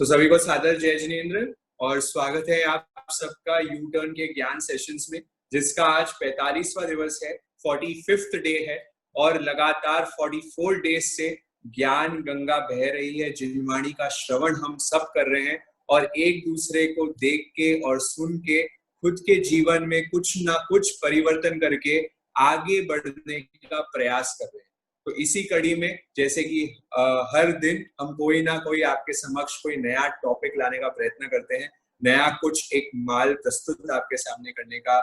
सभी को सादर जय जिनेंद्र और स्वागत है आप सबका यू टर्न के ज्ञान सेशंस में, जिसका आज 45वां दिवस है, 45th डे है और लगातार 44 डेज से ज्ञान गंगा बह रही है। जिनवाणी का श्रवण हम सब कर रहे हैं और एक दूसरे को देख के और सुन के खुद के जीवन में कुछ ना कुछ परिवर्तन करके आगे बढ़ने का प्रयास कर रहे हैं। तो इसी कड़ी में जैसे कि हर दिन हम कोई ना कोई आपके समक्ष कोई नया टॉपिक लाने का प्रयत्न करते हैं, नया कुछ एक माल प्रस्तुत आपके सामने करने का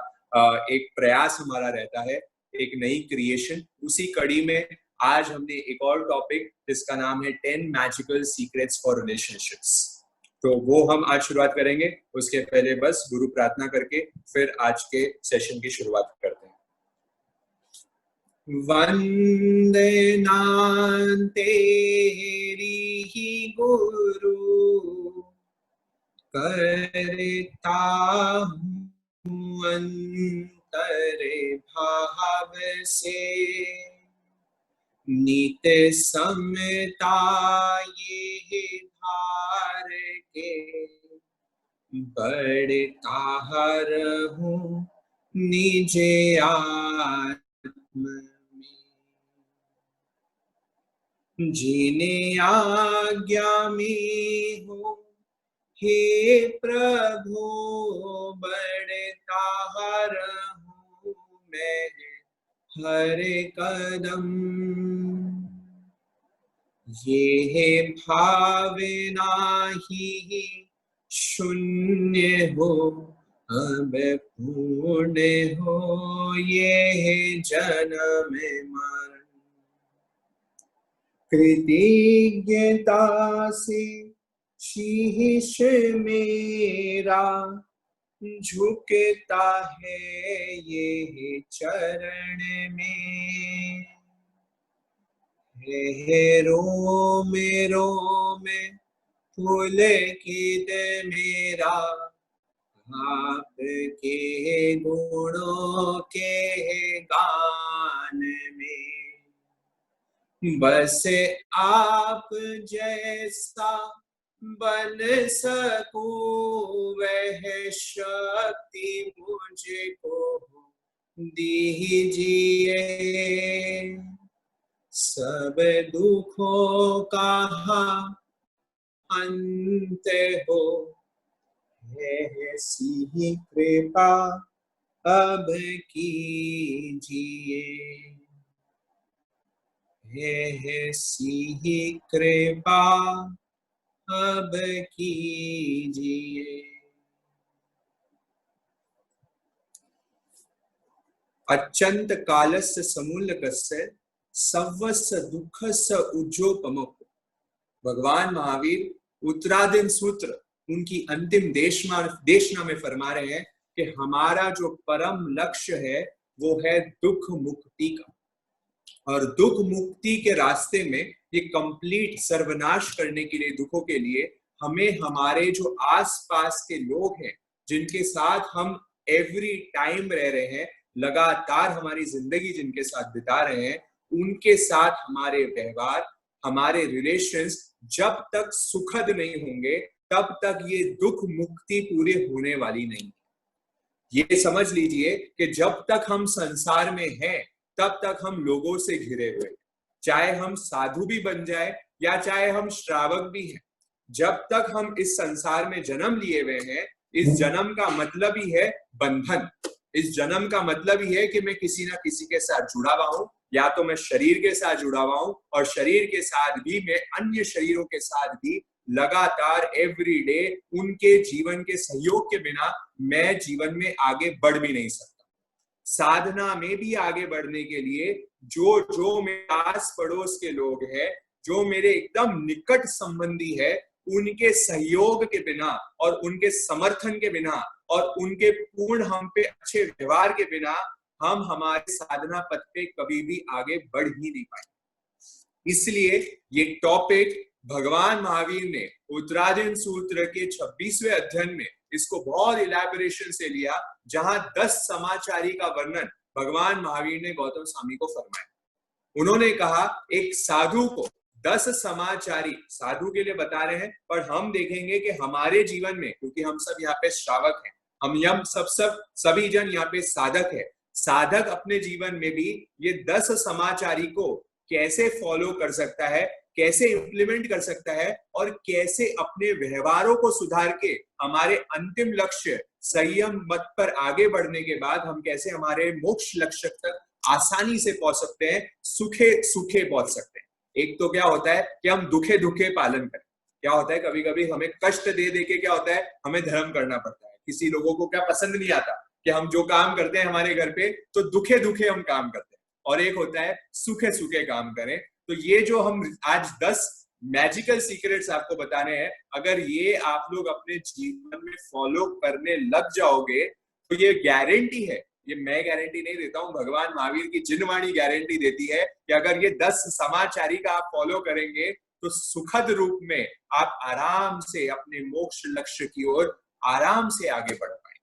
एक प्रयास हमारा रहता है, एक नई क्रिएशन। उसी कड़ी में आज हमने एक और टॉपिक जिसका नाम है 10 मैजिकल सीक्रेट्स फॉर रिलेशनशिप्स, तो वो हम आज शुरुआत करेंगे। उसके पहले बस गुरु प्रार्थना करके फिर आज के सेशन की शुरुआत करते हैं। वंदे तेरी ही गुरु, करता हूँ अंतरे भाव से, नित समता ये धार के, बढ़ता रहूं निज आत्म जीने आज्ञा में हो हे प्रभु, बढ़ता रहूं मैं हर कदम। ये है भावना ही शून्य हो, अब पूर्ण हो ये है जन्म मरण। कृतज्ञता से शीश मेरा झुकता है ये चरण में, है रोम रोम पुलकित मेरा, आपके गुणों के गान में। बस आप जैसा बन सकूं वह शक्ति मुझको दीजिए, सब दुखों का अंत हो ऐसी कृपा अब कीजिए, ऐसी कृपा अब कीजिए। अत्यंत कालस्य समूलकस्य सवस्य दुःखस्य उज्जोपमः। भगवान महावीर उत्तराधीन सूत्र उनकी अंतिम देशना में फरमा रहे हैं कि हमारा जो परम लक्ष्य है वो है दुख मुक्ति का, और दुख मुक्ति के रास्ते में ये कंप्लीट सर्वनाश करने के लिए, दुखों के लिए हमें हमारे जो आसपास के लोग हैं जिनके साथ हम एवरी टाइम रह रहे हैं, लगातार हमारी जिंदगी जिनके साथ बिता रहे हैं, उनके साथ हमारे व्यवहार, हमारे रिलेशंस जब तक सुखद नहीं होंगे तब तक ये दुख मुक्ति पूरी होने वाली नहीं। ये समझ लीजिए कि जब तक हम संसार में हैं तब तक हम लोगों से घिरे हुए, चाहे हम साधु भी बन जाए या चाहे हम श्रावक भी हैं, जब तक हम इस संसार में जन्म लिए हुए हैं, इस जन्म का मतलब ही है बंधन। इस जन्म का मतलब ही है कि मैं किसी ना किसी के साथ जुड़ा हुआ हूं, या तो मैं शरीर के साथ जुड़ा हुआ हूं और शरीर के साथ भी मैं अन्य शरीरों के साथ भी लगातार एवरी डे उनके जीवन के सहयोग के बिना मैं जीवन में आगे बढ़ भी नहीं सकता। साधना में भी आगे बढ़ने के लिए जो मेरे आस पड़ोस के लोग हैं, जो मेरे एकदम निकट संबंधी है, उनके सहयोग के बिना और उनके समर्थन के बिना और उनके पूर्ण हम पे अच्छे व्यवहार के बिना हम हमारे साधना पथ पे कभी भी आगे बढ़ ही नहीं पाएंगे। इसलिए ये टॉपिक भगवान महावीर ने उत्तराधीन सूत्र के 26वें अध्ययन में इसको बहुत इलैबोरेशन से लिया, जहां 10 समाचारी का वर्णन भगवान महावीर ने गौतम स्वामी को फरमाया। उन्होंने कहा एक साधु को 10 समाचारी साधु के लिए बता रहे हैं, पर हम देखेंगे कि हमारे जीवन में, क्योंकि हम सब यहाँ पे श्रावक हैं, हम सभी जन यहाँ पे साधक है, साधक अपने जीवन में भी ये 10 समाचारी को कैसे फॉलो कर सकता है, कैसे इंप्लीमेंट कर सकता है और कैसे अपने व्यवहारों को सुधार के हमारे अंतिम लक्ष्य संयम मत पर आगे बढ़ने के बाद हम कैसे हमारे मोक्ष लक्ष्य तक आसानी से पहुंच सकते हैं, सुखे सुखे पहुंच सकते हैं। एक तो क्या होता है कि हम दुखे दुखे पालन करें। क्या होता है, कभी कभी हमें कष्ट दे दे के क्या होता है, हमें धर्म करना पड़ता है। किसी लोगों को क्या पसंद नहीं आता कि हम जो काम करते हैं हमारे घर पे, तो दुखे दुखे हम काम करते हैं, और एक होता है सुखे सुखे काम करें। तो ये जो हम आज 10 मैजिकल सीक्रेट्स आपको बताने हैं, अगर ये आप लोग अपने जीवन में फॉलो करने लग जाओगे तो ये गारंटी है, ये मैं गारंटी नहीं देता हूं, भगवान महावीर की जिनवाणी गारंटी देती है कि अगर ये 10 समाचारी का आप फॉलो करेंगे तो सुखद रूप में आप आराम से अपने मोक्ष लक्ष्य की ओर आराम से आगे बढ़ पाए।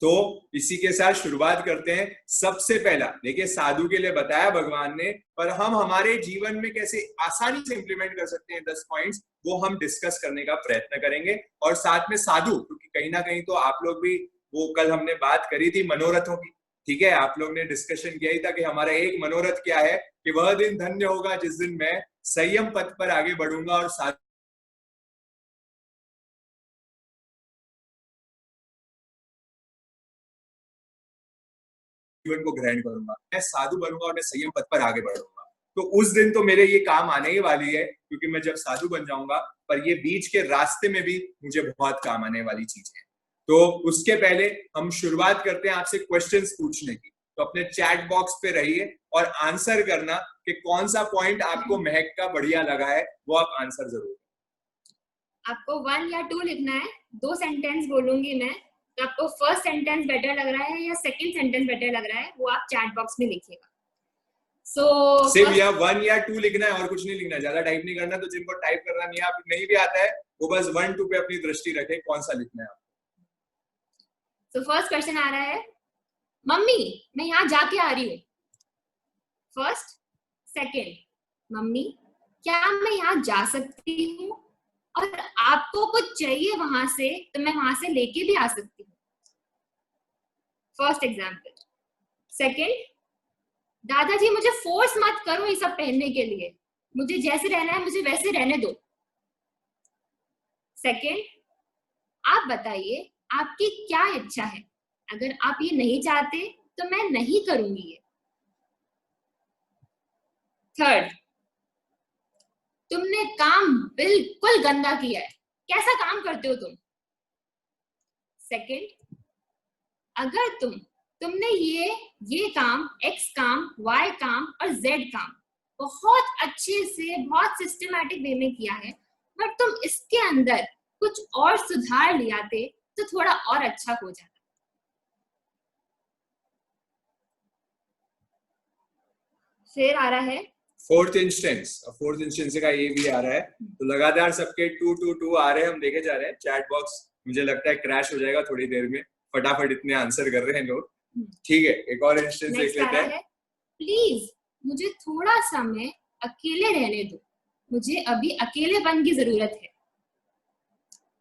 तो इसी के साथ शुरुआत करते हैं। सबसे पहला देखिए, साधु के लिए बताया भगवान ने, पर हम हमारे जीवन में कैसे आसानी से इंप्लीमेंट कर सकते हैं 10 पॉइंट्स, वो हम डिस्कस करने का प्रयत्न करेंगे। और साथ में साधु, क्योंकि कहीं ना कहीं तो आप लोग भी, वो कल हमने बात करी थी मनोरथों की, ठीक है, आप लोग ने डिस्कशन किया ही था कि हमारा एक मनोरथ क्या है कि वह दिन धन्य होगा जिस दिन मैं संयम पथ पर आगे बढ़ूंगा और साधु जीवन को ग्रहण करूंगा, मैं साधु बनूंगा और मैं संयम पथ पर आगे बढ़ूंगा। तो उस दिन तो मेरे ये काम आने ही वाली है, क्योंकि मैं जब साधु बन जाऊंगा, पर ये बीच के रास्ते में भी मुझे बहुत काम आने वाली चीज है। तो उसके पहले हम शुरुआत करते हैं आपसे क्वेश्चंस पूछने की। तो अपने चैट बॉक्स पे रहिए और आंसर करना कि कौन सा पॉइंट आपको महक का बढ़िया लगा है, वो आप आंसर जरूर। आपको 1 या 2 लिखना है। 2 सेंटेंस बोलूंगी मैं, तो आपको फर्स्ट सेंटेंस बेटर लग रहा है या सेकंड सेंटेंस बेटर लग रहा है, वो आप चैट बॉक्स में लिखिएगा। सिर्फ या 1 या 2 लिखना है और कुछ नहीं लिखना, ज्यादा टाइप नहीं करना। तो जिनको टाइप करना नहीं भी आता है, वो बस 1 2 पे अपनी दृष्टि रखे कौन सा लिखना है। तो फर्स्ट क्वेश्चन आ रहा है, मम्मी मैं यहाँ जाके आ रही हूँ। फर्स्ट। सेकंड, मम्मी क्या मैं यहाँ जा सकती हूँ और आपको कुछ चाहिए वहां से तो मैं वहां से लेके भी आ सकती हूँ। First example. सेकंड, दादाजी मुझे फोर्स मत करो ये सब पहनने के लिए, मुझे जैसे रहना है मुझे वैसे रहने दो। सेकंड, आप बताइए आपकी क्या इच्छा है, अगर आप ये नहीं चाहते तो मैं नहीं करूंगी ये। थर्ड, तुमने काम बिल्कुल गंदा किया है, कैसा काम करते हो तुम। सेकंड, अगर तुमने ये काम, एक्स काम, वाई काम और जेड काम बहुत अच्छे से बहुत सिस्टमैटिक वे में किया है, बट तुम इसके अंदर कुछ और सुधार ले आते तो थोड़ा और अच्छा हो जाता। फिर आ रहा है फोर्थ इंस्टेंस का ये भी आ रहा है। तो लगातार सबके 2 2 2 आ रहे हैं, हम देखे जा रहे हैं। चैट बॉक्स मुझे लगता है क्रैश हो जाएगा थोड़ी देर में, फटाफट इतने आंसर कर रहे हैं लोग। ठीक है, एक और इंस्टेंस देख लेते हैं। प्लीज मुझे थोड़ा समय अकेले रहने दो, मुझे अभी अकेलेपन की जरूरत है,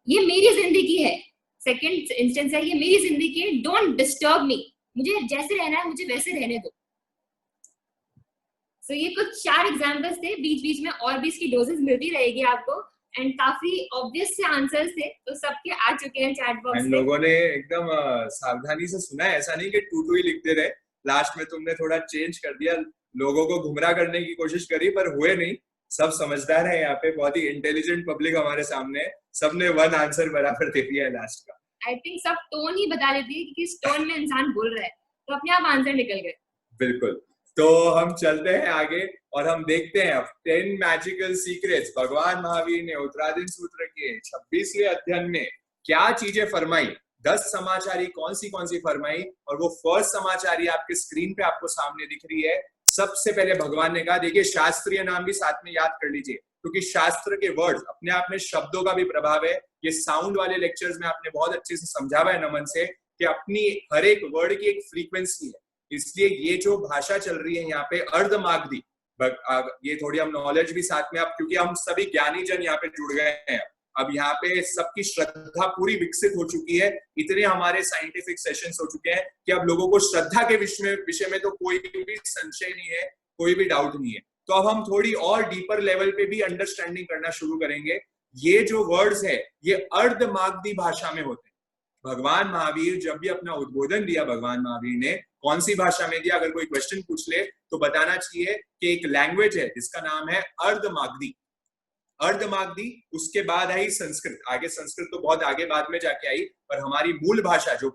ये मेरी जिंदगी है। सेकंड इंस्टेंस है, ये मेरी जिंदगी है, डोंट डिस्टर्ब मी, मुझे जैसे रहना है मुझे वैसे रहने दो। So, ये कुछ 4 एग्जांपल्स थे, बीच बीच में और भी इसकी डोजेस मिलती रहेगी आपको, एंड काफी ऑब्वियस से आंसर्स थे, तो सबके आ चुके हैं चैट बॉक्स में। लोगों ने एकदम सावधानी से सुना है, ऐसा नहीं कि 2 2 ही लिखते रहे। लास्ट में तुमने थोड़ा चेंज कर दिया, लोगों को गुमराह करने की कोशिश करी, पर हुए नहीं। सब समझदार है यहाँ पे, बहुत ही इंटेलिजेंट पब्लिक हमारे सामने है, सबने 1 आंसर बराबर दे दिया है लास्ट का। आई थिंक सब टोन ही बता देती है कि किस टोन में इंसान बोल रहा है, तो अपने आप आंसर निकल गए। बिल्कुल। तो हम चलते हैं आगे और हम देखते हैं अब 10 मैजिकल सीक्रेट्स भगवान महावीर ने उत्तराधीन सूत्र के 26वें अध्ययन में क्या चीजें फरमाई, 10 समाचारी कौन सी फरमाई, और वो फर्स्ट समाचारी आपके स्क्रीन पे आपको सामने दिख रही है। सबसे पहले भगवान ने कहा, देखिए शास्त्रीय नाम भी साथ में याद कर लीजिए, क्योंकि शास्त्र के वर्ड्स अपने आप में शब्दों का भी प्रभाव है। ये साउंड वाले लेक्चर्स में आपने बहुत अच्छे से समझावा है नमन से, कि अपनी हर एक वर्ड की एक फ्रीक्वेंसी है, इसलिए ये जो भाषा चल रही है यहाँ पे अर्धमागधी, ये थोड़ी हम नॉलेज भी साथ में, अब क्योंकि हम सभी ज्ञानी जन यहाँ पे जुड़ गए हैं, अब यहाँ पे सबकी श्रद्धा पूरी विकसित हो चुकी है, इतने हमारे साइंटिफिक सेशंस हो चुके हैं कि अब लोगों को श्रद्धा के विषय में तो कोई भी संशय नहीं है, कोई भी डाउट नहीं है। तो अब हम थोड़ी और डीपर लेवल पे भी अंडरस्टैंडिंग करना शुरू करेंगे। ये जो वर्ड्स है ये अर्धमागधी भाषा में होते हैं। भगवान महावीर जब भी अपना उद्बोधन दिया, भगवान महावीर ने कौन सी भाषा में दिया, अगर कोई क्वेश्चन पूछ ले तो बताना चाहिए कि एक लैंग्वेज है जिसका नाम है अर्धमागधी। अर्धमागधी, उसके बाद आई संस्कृत। आगे संस्कृत तो बहुत आगे बाद में जाके आई, पर हमारी मूल भाषा जो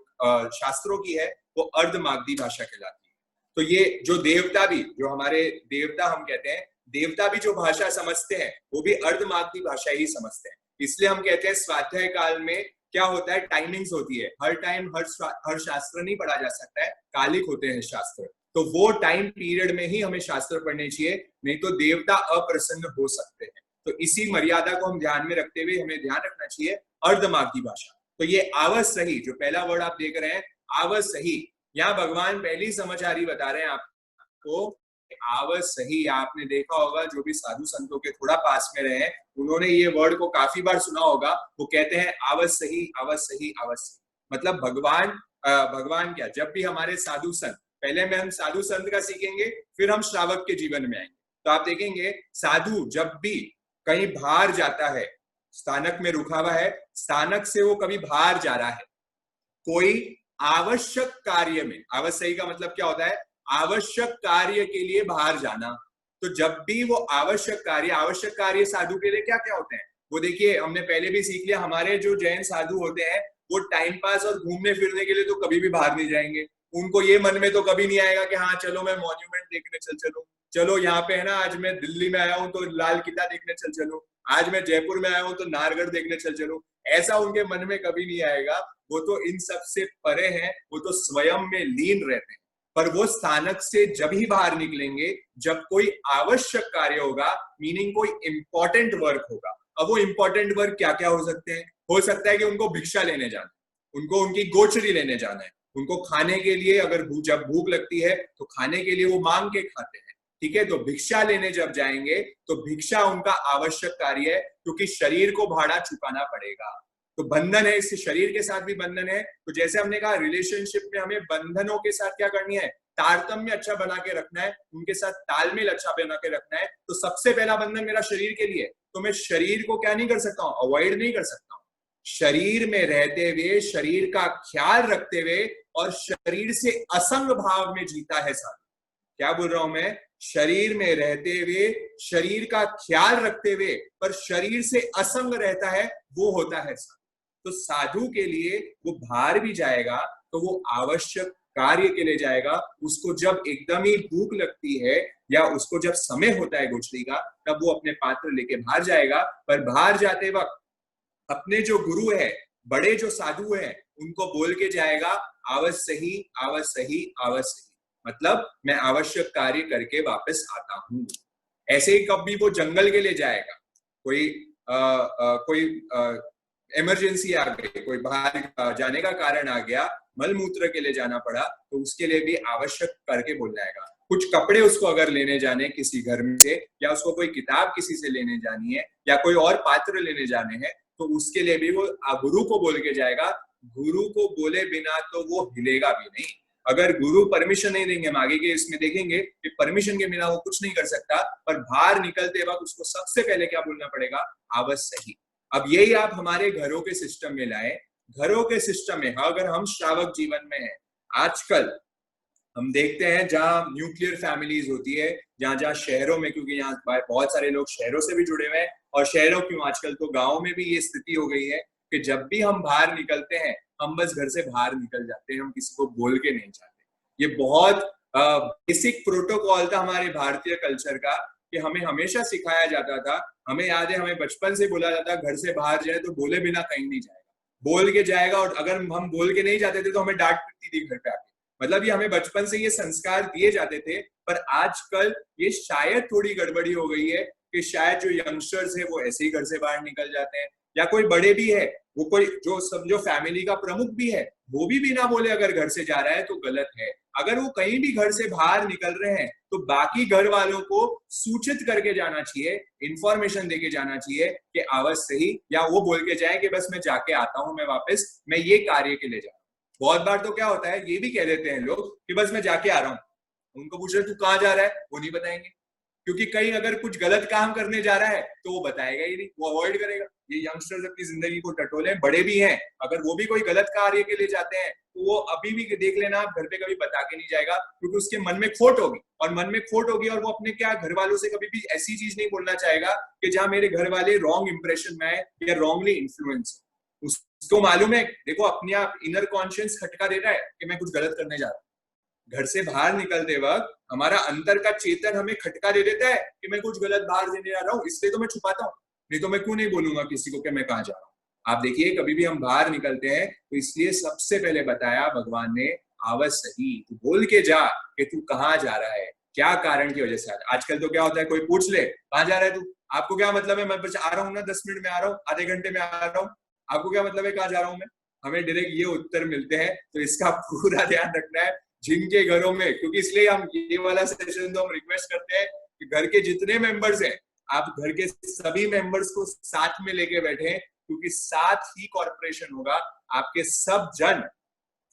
शास्त्रों की है वो अर्धमागधी भाषा कहलाती है। तो ये जो देवता भी, जो हमारे देवता हम कहते हैं, देवता भी जो भाषा समझते हैं वो भी अर्धमागधी भाषा ही समझते हैं। इसलिए हम कहते हैं स्वाध्याय काल में क्या होता है, टाइमिंग्स होती है, हर टाइम हर शास्त्र नहीं पढ़ा जा सकता है, कालिक होते हैं शास्त्र, तो वो टाइम पीरियड में ही हमें शास्त्र पढ़ने चाहिए, नहीं तो देवता अप्रसन्न हो सकते हैं। तो इसी मर्यादा को हम ध्यान में रखते हुए हमें ध्यान रखना चाहिए अर्धमागधी भाषा। तो ये आवस सही, जो पहला वर्ड आप देख रहे हैं आवस सही, यहाँ भगवान पहली समाचारी बता रहे हैं आपको आवस सही। आपने देखा होगा जो भी साधु संतों के थोड़ा पास में रहे हैं उन्होंने ये वर्ड को काफी बार सुना होगा, वो कहते हैं आवस सही, आवस सही, आवस सही। मतलब भगवान क्या, जब भी हमारे साधु संत, पहले में हम साधु संत का सीखेंगे फिर हम श्रावक के जीवन में आएंगे, तो आप देखेंगे साधु जब भी कहीं बाहर जाता है, स्थानक में रुका हुआ है, स्थानक से वो कभी बाहर जा रहा है, कोई आवश्यक कार्य में, आवश्यक का मतलब क्या होता है, आवश्यक कार्य के लिए बाहर जाना। तो जब भी वो आवश्यक कार्य साधु के लिए क्या क्या होते हैं, वो देखिए हमने पहले भी सीख लिया, हमारे जो जैन साधु होते हैं वो टाइम पास और घूमने फिरने के लिए तो कभी भी बाहर नहीं जाएंगे। उनको ये मन में तो कभी नहीं आएगा कि हाँ चलो मैं मॉन्यूमेंट देखने चलूं, चलो यहाँ पे है ना, आज मैं दिल्ली में आया हूँ तो लाल किला देखने चलूं, आज मैं जयपुर में आया हूँ तो नाहरगढ़ देखने चलूं। ऐसा उनके मन में कभी नहीं आएगा, वो तो इन सब से परे हैं, वो तो स्वयं में लीन रहते हैं। पर वो स्थानक से जब ही बाहर निकलेंगे जब कोई आवश्यक कार्य होगा, मीनिंग कोई इंपॉर्टेंट वर्क होगा। अब वो इंपॉर्टेंट वर्क क्या क्या हो सकते हैं, हो सकता है कि उनको भिक्षा लेने जाना, उनको उनकी गोचरी लेने जाना है, उनको खाने के लिए, अगर जब भूख लगती है तो खाने के लिए वो मांग के खाते हैं, ठीक है। तो भिक्षा लेने जब जाएंगे तो भिक्षा उनका आवश्यक कार्य है, क्योंकि शरीर को भाड़ा चुकाना पड़ेगा। तो बंधन है, इससे शरीर के साथ भी बंधन है। तो जैसे हमने कहा रिलेशनशिप में हमें बंधनों के साथ क्या करनी है, तारतम्य अच्छा बना के रखना है, उनके साथ तालमेल अच्छा बना के रखना है। तो सबसे पहला बंधन मेरा शरीर के लिए, तो मैं शरीर को क्या नहीं कर सकता हूँ, अवॉइड नहीं कर सकता हूँ। शरीर में रहते हुए, शरीर का ख्याल रखते हुए और शरीर से असंग भाव में जीता है साधु। क्या बोल रहा हूं मैं, शरीर में रहते हुए, शरीर का ख्याल रखते हुए, पर शरीर से असंग रहता है, वो होता है साधु। तो साधु के लिए वो बाहर भी जाएगा तो वो आवश्यक कार्य के लिए जाएगा। उसको जब एकदम ही भूख लगती है या उसको जब समय होता है गोचरी का, तब वो अपने पात्र लेके बाहर जाएगा। पर बाहर जाते वक्त अपने जो गुरु है, बड़े जो साधु हैं, उनको बोल के जाएगा आवस सही, आवस सही, आवस सही, मतलब मैं आवश्यक कार्य करके वापस आता हूं। ऐसे ही कभी वो जंगल के लिए जाएगा, कोई इमरजेंसी आ गई, कोई बाहर जाने का कारण आ गया, मलमूत्र के लिए जाना पड़ा, तो उसके लिए भी आवश्यक करके बोल जाएगा। कुछ कपड़े उसको अगर लेने जाने किसी घर में से, या उसको कोई किताब किसी से लेने जानी है, या कोई और पात्र लेने जाने हैं, तो उसके लिए भी वो गुरु को बोल के जाएगा। गुरु को बोले बिना तो वो हिलेगा भी नहीं। अगर गुरु परमिशन नहीं देंगे, हम आगे के इसमें देखेंगे कि परमिशन के बिना वो कुछ नहीं कर सकता। पर बाहर निकलते वक्त उसको सबसे पहले क्या बोलना पड़ेगा, आवस सही। अब यही आप हमारे घरों के सिस्टम में लाए। घरों के सिस्टम में अगर हम श्रावक जीवन में हैं, आजकल हम देखते हैं जहां न्यूक्लियर फैमिलीज होती है, जहां शहरों में, क्योंकि यहाँ बहुत सारे लोग शहरों से भी जुड़े हुए हैं, और शहरों क्यों, आजकल तो गाँव में भी ये स्थिति हो गई है कि जब भी हम बाहर निकलते हैं, हम बस घर से बाहर निकल जाते हैं, हम किसी को बोल के नहीं जाते। ये बहुत बेसिक प्रोटोकॉल था हमारे भारतीय कल्चर का, कि हमें हमेशा सिखाया जाता था। हमें याद है, हमें बचपन से बोला जाता, घर से बाहर जाए तो बोले बिना कहीं नहीं जाएगा, बोल के जाएगा। और अगर हम बोल के नहीं जाते थे तो हमें डांट पड़ती थी घर पे आके। मतलब ये हमें बचपन से ये संस्कार दिए जाते थे। पर आजकल ये शायद थोड़ी गड़बड़ी हो गई है कि शायद जो यंगस्टर्स है वो ऐसे ही घर से बाहर निकल जाते हैं, या कोई बड़े भी है वो कोई जो समझो फैमिली का प्रमुख भी है, वो भी बिना बोले अगर घर से जा रहा है तो गलत है। अगर वो कहीं भी घर से बाहर निकल रहे हैं तो बाकी घर वालों को सूचित करके जाना चाहिए, इंफॉर्मेशन देके जाना चाहिए कि आवाज सही, या वो बोल के जाए कि बस मैं जाके आता हूं, मैं वापस, मैं ये कार्य के लिए जा रहा हूं। बहुत बार तो क्या होता है, ये भी कह देते हैं लोग कि बस मैं जाके आ रहा हूं। उनको पूछ रहे तू कहाँ जा रहा है, वो नहीं बताएंगे, क्योंकि कहीं अगर कुछ गलत काम करने जा रहा है तो वो बताएगा ही नहीं, वो अवॉइड करेगा। ये यंगस्टर्स अपनी जिंदगी को टटोले, बड़े भी हैं, अगर वो भी कोई गलत कार्य के लिए जाते हैं तो वो अभी भी देख लेना, आप घर पे कभी बता के नहीं जाएगा, क्योंकि उसके मन में खोट होगी, और मन में खोट होगी और वो अपने क्या घर वालों से कभी भी ऐसी चीज नहीं बोलना चाहेगा कि जहां मेरे घर वाले रॉन्ग इंप्रेशन में है या रॉन्गली इन्फ्लुएंस। उसको मालूम है, देखो अपने आप इनर कॉन्शियस खटका दे रहा है कि मैं कुछ गलत करने जा रहा हूँ। घर से बाहर निकलते वक्त हमारा अंतर का चेतन हमें खटका दे देता है कि मैं कुछ गलत बाहर देने जा रहा हूँ, इसलिए तो मैं छुपाता हूँ, नहीं तो मैं क्यों नहीं बोलूंगा किसी को कि मैं कहाँ जा रहा हूँ। आप देखिए कभी भी हम बाहर निकलते हैं तो इसलिए सबसे पहले बताया भगवान ने, आवाज सही, तू बोल के जा कि तू कहाँ जा रहा है, क्या कारण की वजह से। आजकल तो क्या होता है, कोई पूछ ले कहाँ जा रहा है तू, आपको क्या मतलब है, मैं बस आ रहा हूँ ना, 10 मिनट में आ रहा हूँ, आधे घंटे में आ रहा हूँ, आपको क्या मतलब है कहाँ जा रहा हूँ मैं। हमें डायरेक्ट ये उत्तर मिलते हैं, तो इसका पूरा ध्यान रखना है जिनके घरों में, क्योंकि इसलिए हम ये वाला सेशन तो हम रिक्वेस्ट करते हैं कि घर के जितने मेंबर्स हैं, आप घर के सभी मेंबर्स को साथ में लेके बैठे, क्योंकि साथ ही कॉर्पोरेशन होगा। आपके सब जन,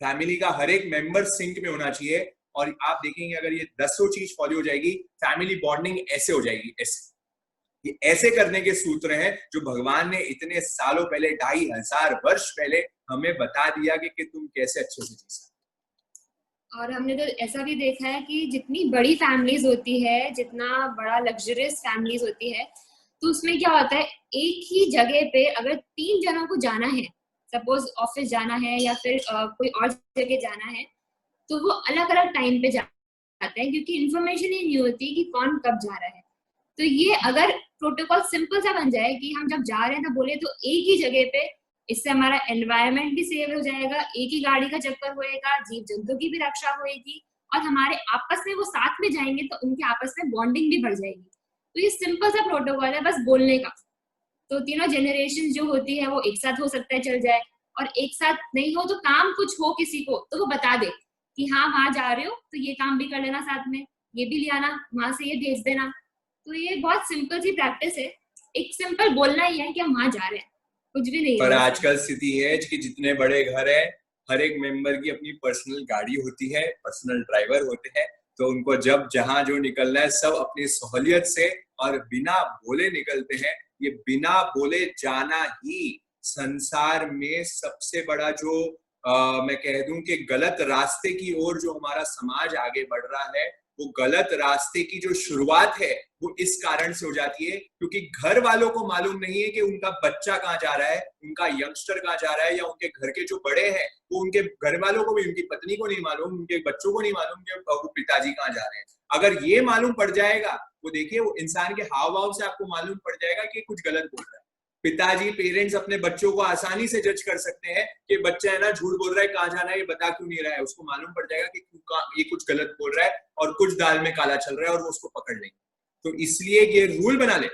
फैमिली का हर एक मेंबर सिंक में होना चाहिए, और आप देखेंगे अगर ये 10 चीज फॉलो हो जाएगी, फैमिली बॉन्डिंग ऐसे हो जाएगी, ऐसे। ये ऐसे करने के सूत्र हैं जो भगवान ने इतने सालों पहले, 2500 वर्ष पहले हमें बता दिया कि तुम कैसे अच्छे से जी सकते। और हमने तो ऐसा भी देखा है कि जितनी बड़ी फैमिलीज होती है, जितना बड़ा लग्जरियस फैमिलीज होती है, तो उसमें क्या होता है, एक ही जगह पे अगर 3 जनों को जाना है, सपोज ऑफिस जाना है या फिर कोई और जगह जाना है, तो वो अलग अलग टाइम पे जाते हैं, क्योंकि इन्फॉर्मेशन ही नहीं होती कि कौन कब जा रहा है। तो ये अगर प्रोटोकॉल सिंपल सा बन जाए कि हम जब जा रहे हैं तो बोले तो एक ही जगह पे, इससे हमारा एनवायरनमेंट भी सेव हो जाएगा, एक ही गाड़ी का चक्कर होएगा, जीव जंतु की भी रक्षा होएगी, और हमारे आपस में वो साथ में जाएंगे तो उनके आपस में बॉन्डिंग भी बढ़ जाएगी। तो ये सिंपल सा प्रोटोकॉल है बस बोलने का। तो तीनों जनरेशन जो होती है वो एक साथ हो सकता है चल जाए, और एक साथ नहीं हो तो काम कुछ हो किसी को तो वो बता दे कि हाँ वहां जा रहे हो तो ये काम भी कर लेना, साथ में ये भी ले आना, वहां से ये भेज देना। तो ये बहुत सिंपल सी प्रैक्टिस है, एक सिंपल बोलना ही है कि हम वहां जा रहे हैं, कुछ भी नहीं है। पर आजकल स्थिति है कि जितने बड़े घर है, हर एक मेंबर की अपनी पर्सनल गाड़ी होती है, पर्सनल ड्राइवर होते हैं, तो उनको जब जहां जो निकलना है सब अपनी सहूलियत से और बिना बोले निकलते हैं। ये बिना बोले जाना ही संसार में सबसे बड़ा जो मैं कह दूं कि गलत रास्ते की ओर जो हमारा समाज आगे बढ़ रहा है, वो गलत रास्ते की जो शुरुआत है वो इस कारण से हो जाती है क्योंकि घर वालों को मालूम नहीं है कि उनका बच्चा कहाँ जा रहा है, उनका यंगस्टर कहाँ जा रहा है, या उनके घर के जो बड़े हैं वो, उनके घर वालों को भी, उनकी पत्नी को नहीं मालूम, उनके बच्चों को नहीं मालूम कि वो पिताजी कहाँ जा रहे हैं। अगर ये मालूम पड़ जाएगा, वो देखिए वो इंसान के हाव भाव से आपको मालूम पड़ जाएगा कि कुछ गलत बोल रहा है। पिताजी, पेरेंट्स अपने बच्चों को आसानी से जज कर सकते हैं कि बच्चा है ना झूठ बोल रहा है, कहाँ जाना है ये बता क्यों नहीं रहा है। उसको मालूम पड़ जाएगा कि ये कुछ गलत बोल रहा है और कुछ दाल में काला चल रहा है, और वो उसको पकड़ लेंगे। तो इसलिए ये रूल बना ले,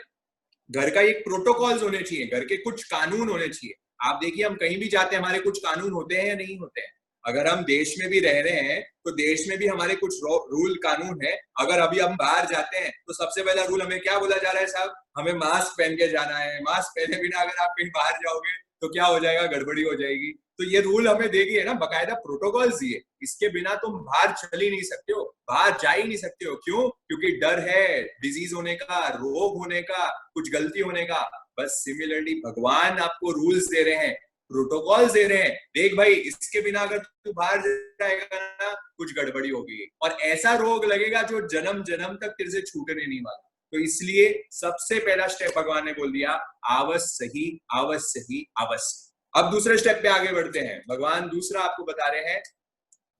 घर का एक प्रोटोकॉल्स होने चाहिए, घर के कुछ कानून होने चाहिए। आप देखिए हम कहीं भी जाते हैं, हमारे कुछ कानून होते हैं या नहीं होते हैं। अगर हम देश में भी रह रहे हैं तो देश में भी हमारे कुछ रूल कानून है। अगर अभी हम बाहर जाते हैं तो सबसे पहला रूल हमें क्या बोला जा रहा है साहब, हमें मास्क पहन के जाना है। मास्क पहने बिना अगर आप कहीं बाहर जाओगे तो क्या हो जाएगा, गड़बड़ी हो जाएगी। तो ये रूल हमें दे दिए ना, बकायदा प्रोटोकॉल्स दिए, इसके बिना तुम बाहर चल ही नहीं सकते हो, बाहर जा ही नहीं सकते हो। क्यों? क्योंकि डर है डिजीज होने का, रोग होने का, कुछ गलती होने का। बस सिमिलरली भगवान आपको रूल्स दे रहे हैं, प्रोटोकॉल्स दे रहे हैं, देख भाई इसके बिना अगर तू बाहर जाएगा ना कुछ गड़बड़ी होगी, और ऐसा रोग लगेगा जो जन्म जन्म तक तेरे से छूटने नहीं वाला। तो इसलिए सबसे पहला स्टेप भगवान ने बोल दिया, आवस सही, आवस सही, आवस सही। अब दूसरे स्टेप पे आगे बढ़ते हैं। भगवान दूसरा आपको बता रहे हैं,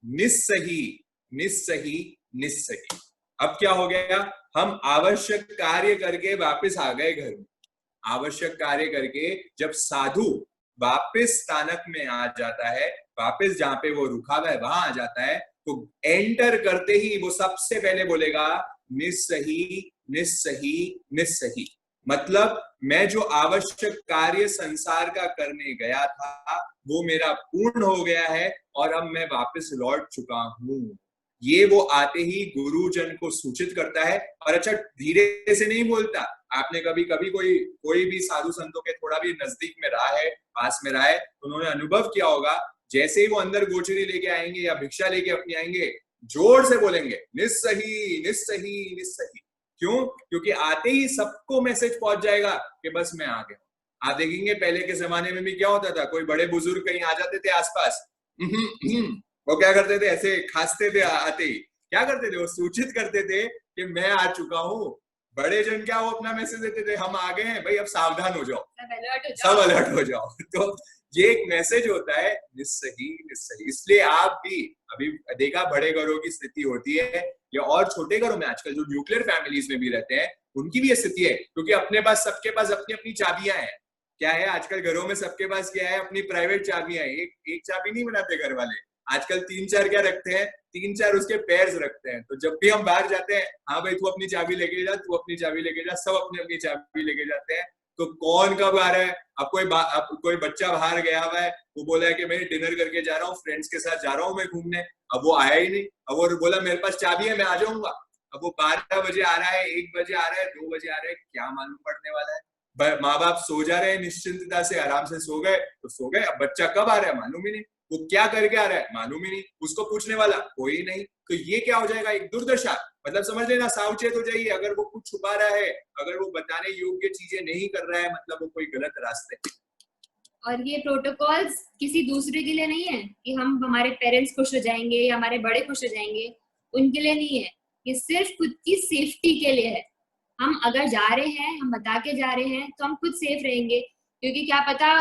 निस्सही, निस्सही, निस्सही। अब क्या हो गया, हम आवश्यक कार्य करके वापस आ गए घर में। आवश्यक कार्य करके जब साधु वापस स्थानक में आ जाता है, वापस जहां पे वो रुका हुआ है वहां आ जाता है, तो एंटर करते ही वो सबसे पहले बोलेगा निस्सही, निस्सही, निस्सही। मतलब मैं जो आवश्यक कार्य संसार का करने गया था वो मेरा पूर्ण हो गया है और अब मैं वापस लौट चुका हूं। ये वो आते ही गुरुजन को सूचित करता है। और अच्छा, धीरे से नहीं बोलता। आपने कभी कभी कोई भी साधु संतों के थोड़ा भी नजदीक में रहा है, पास में रहा है, तो उन्होंने अनुभव किया होगा, जैसे ही वो अंदर गोचरी लेके आएंगे या भिक्षा लेके अपनी आएंगे, जोर से बोलेंगे निस्सही निस्सही निस्सही। क्यों? क्योंकि आते ही सबको मैसेज पहुंच जाएगा कि बस मैं आ गया। आप देखेंगे पहले के जमाने में भी क्या होता था, कोई बड़े बुजुर्ग कहीं आ जाते थे आसपास, वो क्या करते थे, ऐसे खांसते थे आते ही। क्या करते थे? वो सूचित करते थे कि मैं आ चुका हूँ। बड़े जन क्या, वो अपना मैसेज देते थे, हम आ गए हैं भाई, अब सावधान हो जाओ, सब अलर्ट हो जाओ। तो ये एक मैसेज होता है, निस्सही निस्सही। इसलिए आप भी अभी देखा, बड़े घरों की स्थिति होती है या और छोटे घरों में आजकल जो न्यूक्लियर फैमिलीज में भी रहते हैं उनकी भी ये स्थिति है, क्योंकि अपने पास, सबके पास अपनी अपनी चाबियां हैं। क्या है आजकल घरों में सबके पास, क्या है, अपनी प्राइवेट चाबियां हैं। एक चाबी नहीं बनाते घर वाले, आजकल 3-4 क्या रखते हैं, 3-4 उसके पेयर्स रखते हैं। तो जब भी हम बाहर जाते हैं, हाँ भाई तू अपनी चाबी लेके जा, तू अपनी चाबी लेके जा, सब अपनी अपनी चाबी लेके जाते हैं। तो कौन कब आ रहा है? अब कोई बच्चा बाहर गया हुआ है, वो बोला है कि मैं डिनर करके जा रहा हूँ, फ्रेंड्स के साथ जा रहा हूँ मैं घूमने, अब वो आया ही नहीं। अब वो बोला मेरे पास चाबी है, मैं आ जाऊंगा। अब वो 12 बजे आ रहा है, 1 बजे आ रहा है, 2 बजे आ रहा है, क्या मालूम पड़ने वाला है। माँ बाप सो जा रहे हैं निश्चिंतता से, आराम से सो गए तो सो गए। अब बच्चा कब आ रहा है मालूम ही नहीं, वो क्या करके आ रहा है मालूम ही नहीं, उसको पूछने वाला कोई नहीं। तो ये क्या हो जाएगा, एक दुर्दशा। मतलब समझ लेना, सावचेत हो जाइए। अगर वो कुछ छुपा रहा है, अगर वो बताने योग्य चीजें नहीं कर रहा है, मतलब वो कोई गलत रास्ते। और ये प्रोटोकॉल्स किसी दूसरे के लिए नहीं है कि हम हमारे पेरेंट्स खुश हो जाएंगे या हमारे बड़े खुश हो जाएंगे, उनके लिए नहीं है। ये सिर्फ खुद की सेफ्टी के लिए है। हम अगर जा रहे हैं, हम बता के जा रहे हैं, तो हम खुद सेफ रहेंगे। क्योंकि क्या पता,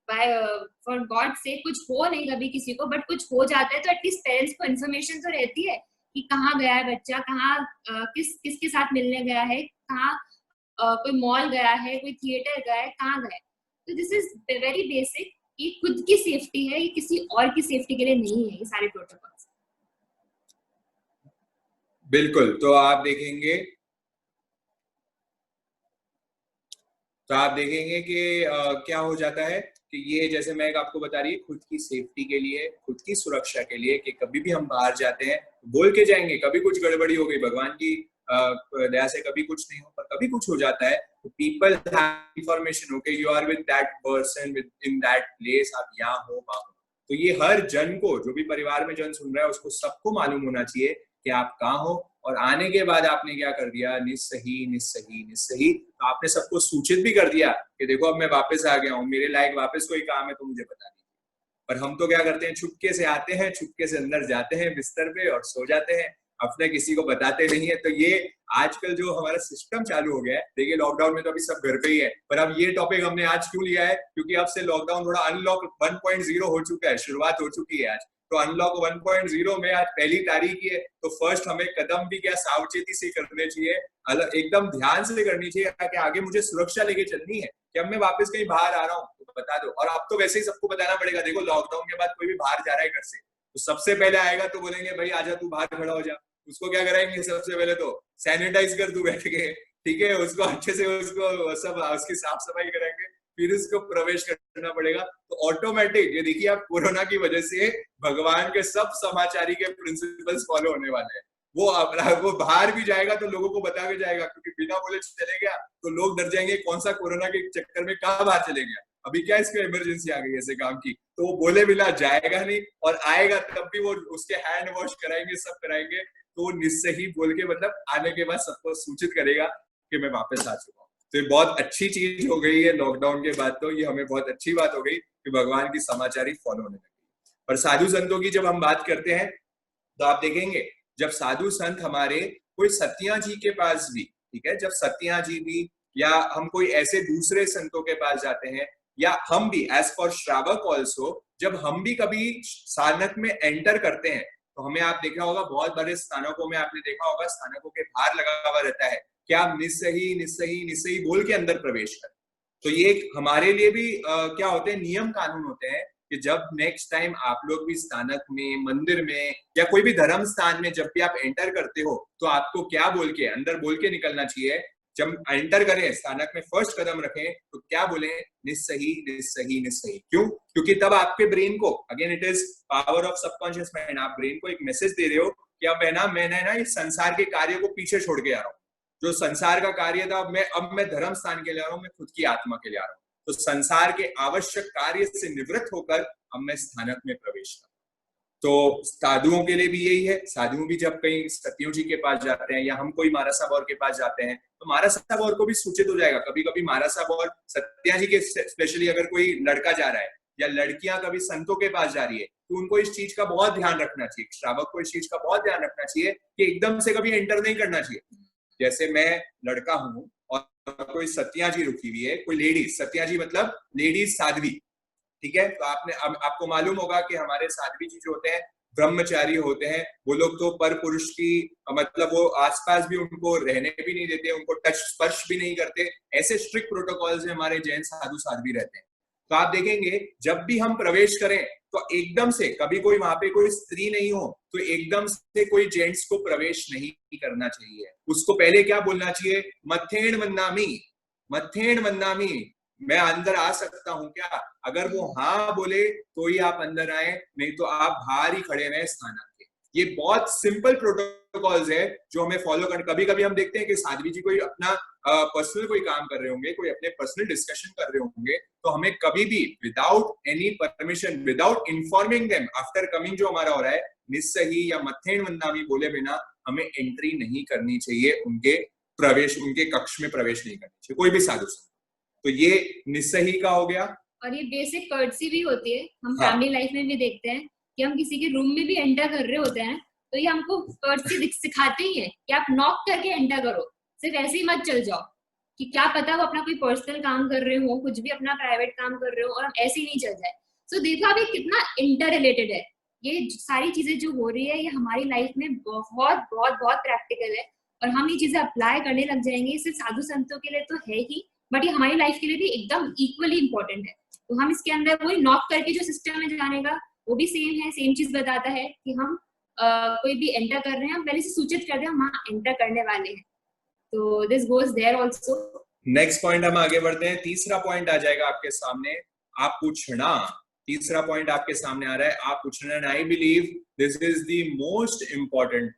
फॉर गॉड से कुछ हो नहीं कभी किसी को, बट कुछ हो जाता है तो एटलीस्ट पेरेंट्स को इन्फॉर्मेशन तो रहती है कि कहाँ गया है बच्चा, कहाँ किसके साथ मिलने गया है, कहाँ कोई मॉल गया है, कोई थिएटर गया है, कहाँ गया है। तो दिस इज वेरी बेसिक। ये खुद की सेफ्टी है, ये किसी और की सेफ्टी के लिए नहीं है, ये सारे प्रोटोकॉल्स। बिल्कुल। तो आप देखेंगे कि क्या हो जाता है कि ये, जैसे मैं आपको बता रही है, खुद की सेफ्टी के लिए, खुद की सुरक्षा के लिए, कि कभी भी हम बाहर जाते हैं बोल के जाएंगे। कभी कुछ गड़बड़ी हो गई, भगवान की दया से कभी कुछ नहीं हो, पर कभी कुछ हो जाता है तो people have information, okay you are with that person, with in that place, आप यहाँ हो वहां हो। तो ये हर जन को, जो भी परिवार में जन सुन रहा है, उसको सबको मालूम होना चाहिए कि आप कहाँ हो। और आने के बाद आपने क्या कर दिया, निस्सही निस्सही निस्सही। तो आपने सबको सूचित भी कर दिया कि देखो अब मैं वापस आ गया हूँ, मेरे लायक वापस कोई काम है तो मुझे बता दीजिए। पर हम तो क्या करते हैं, चुपके से आते हैं, चुपके से अंदर जाते हैं बिस्तर पे और सो जाते हैं, अपने किसी को बताते नहीं है। तो ये आजकल जो हमारा सिस्टम चालू हो गया है, देखिए लॉकडाउन में तो अभी सब घर पे ही है, पर अब ये टॉपिक हमने आज क्यों लिया है, क्योंकि अब से लॉकडाउन थोड़ा अनलॉक 1.0 हो चुका है, शुरुआत हो चुकी है आज। तो अनलॉक 1.0 में आज पहली तारीख है, तो फर्स्ट हमें कदम भी क्या सावचेती से करने चाहिए, अलग एकदम ध्यान से करनी चाहिए, कि आगे मुझे सुरक्षा लेके चलनी है कि अब मैं वापस कहीं बाहर आ रहा हूँ तो बता दो। और अब तो वैसे ही सबको बताना पड़ेगा। देखो लॉकडाउन के बाद कोई भी बाहर जा रहा है घर से, तो सबसे पहले आएगा तो बोलेंगे भाई आजा तू बाहर खड़ा हो जा। उसको क्या कराएंगे, सबसे पहले तो सैनिटाइज कर तू बैठ के, ठीक है, उसको अच्छे से उसको सब उसकी साफ सफाई कराएंगे, फिर उसको प्रवेश करना पड़ेगा। तो ऑटोमेटिक ये देखिए, आप कोरोना की वजह से भगवान के सब समाचारी के प्रिंसिपल्स फॉलो होने वाले हैं। वो बाहर भी जाएगा तो लोगों को बता के जाएगा, क्योंकि बिना बोले चले गया तो लोग डर जाएंगे कौन सा कोरोना के चक्कर में कहाँ बाहर चले गया, अभी क्या इसको इमरजेंसी आ गई ऐसे काम की। तो वो बोले बिना जाएगा नहीं, और आएगा तब भी वो उसके हैंड वॉश कराएंगे, सब कराएंगे। तो वो निस्सही बोल के, मतलब आने के बाद सबको सूचित करेगा कि मैं वापस आ चुका हूँ। तो ये बहुत अच्छी चीज हो गई है लॉकडाउन के बाद। तो ये हमें बहुत अच्छी बात हो गई कि भगवान की समाचारी फॉलो होने लगी। और साधु संतों की जब हम बात करते हैं तो आप देखेंगे, जब साधु संत हमारे कोई सतिया जी के पास भी, ठीक है, जब सतिया जी भी, या हम कोई ऐसे दूसरे संतों के पास जाते हैं, या हम भी एज फॉर श्रावक ऑल्सो, जब हम भी कभी स्थानक में एंटर करते हैं, तो हमें, आप देखा होगा बहुत बड़े स्थानकों में आपने देखा होगा, स्थानकों के बाहर लगा हुआ रहता है कि आप निस्सही निस्सही निस्सही बोल के अंदर प्रवेश करें। तो ये हमारे लिए भी क्या होते हैं, नियम कानून होते हैं कि जब नेक्स्ट टाइम आप लोग भी स्थानक में, मंदिर में, या कोई भी धर्म स्थान में जब भी आप एंटर करते हो, तो आपको क्या बोल के, अंदर बोल के निकलना चाहिए जब एंटर करें स्थानक में, फर्स्ट कदम रखें, तो क्या बोले? निस्सही निस्सही निस्सही। क्यों? क्योंकि तब आपके ब्रेन को, again it is power of subconscious mind, आप ब्रेन को एक मैसेज दे रहे हो कि अब मैंने ना इस संसार के कार्य को पीछे छोड़ के आ रहा हूँ। जो संसार का कार्य था अब मैं धर्म स्थान के लिए आ रहा हूँ, मैं खुद की आत्मा के लिए आ रहा हूँ। तो संसार के आवश्यक कार्य से निवृत्त होकर अब मैं स्थानक में प्रवेश करूँ। तो साधुओं के लिए भी यही है। साधु भी जब कहीं सत्यु जी के पास जाते हैं या हम कोई महाराज साहब और के पास जाते हैं, तो महाराज साहब और को भी सूचित हो जाएगा। कभी कभी महाराज साहब और सत्या जी के, स्पेशली अगर कोई लड़का जा रहा है या लड़कियां कभी संतों के पास जा रही है, तो उनको इस चीज का बहुत ध्यान रखना चाहिए, श्रावक को इस चीज का बहुत ध्यान रखना चाहिए कि एकदम से कभी एंटर नहीं करना चाहिए। जैसे मैं लड़का हूँ और कोई सत्या जी रुकी हुई है, कोई लेडीज, सत्या जी मतलब लेडीज साध्वी, ठीक है। तो आपको मालूम होगा कि हमारे साध्वी जी जो होते हैं ब्रह्मचारी होते हैं, वो लोग तो पर पुरुष की मतलब वो आसपास भी उनको रहने भी नहीं देते, उनको टच स्पर्श भी नहीं करते। ऐसे स्ट्रिक्ट प्रोटोकॉल्स में हमारे जैन साधु साध्वी रहते हैं। तो आप देखेंगे जब भी हम प्रवेश करें तो एकदम से, कभी कोई वहां पे कोई स्त्री नहीं हो तो एकदम से कोई जेंट्स को प्रवेश नहीं करना चाहिए। उसको पहले क्या बोलना चाहिए? मथेण वंदामी, मथेण वंदामी, मैं अंदर आ सकता हूं क्या? अगर वो हाँ बोले तो ही आप अंदर आए, नहीं तो आप बाहर ही खड़े रहे स्थानक के। ये बहुत सिंपल प्रोटोकॉल्स है जो हमें फॉलो करना। कभी कभी हम देखते हैं कि साध्वी जी कोई अपना पर्सनल कोई काम कर रहे होंगे, कोई अपने पर्सनल डिस्कशन कर रहे होंगे, तो हमें कभी भी without any permission, without informing them after coming जो हमारा हो रहा है, निस्सही या मथेण वंदामी बोले बिना हमें एंट्री नहीं करनी चाहिए, उनके प्रवेश, उनके कक्ष में प्रवेश नहीं करनी चाहिए कोई भी साधु संत। तो ये निस्सही का हो गया। और ये बेसिक कर्टसी भी होती है, हम हाँ। फैमिली लाइफ में भी देखते हैं कि हम किसी के रूम में भी एंटर कर रहे होते हैं तो ये हमको कर्टसी सिखाते ही है कि आप नॉक करके एंटर करो, सिर्फ ऐसे ही मत चल जाओ, कि क्या पता वो अपना कोई पर्सनल काम कर रहे हो, कुछ भी अपना प्राइवेट काम कर रहे हो और हम ऐसे ही नहीं चल जाए। सो देखो अभी कितना इंटर रिलेटेड है ये सारी चीजें जो हो रही है, ये हमारी लाइफ में बहुत बहुत बहुत प्रैक्टिकल है और हम ये चीजें अप्लाई करने लग जाएंगे। सिर्फ साधु संतों के लिए तो है ही, बट ये हमारी लाइफ के लिए भी एकदम इक्वली इम्पोर्टेंट है। तो हम इसके अंदर वही नॉक करके जो सिस्टम में जाने का, वो भी सेम है, सेम चीज बताता है कि हम कोई भी एंटर कर रहे हैं, हम पहले से सूचित कर रहे हैं हम वहाँ एंटर करने वाले हैं। तो this goes there also. Next point हम आगे बढ़ते हैं। तीसरा पॉइंट आ जाएगा आपके सामने, आप पूछना। तीसरा पॉइंट आपके सामने आ रहा है, आप पूछना। And I believe this is the most important.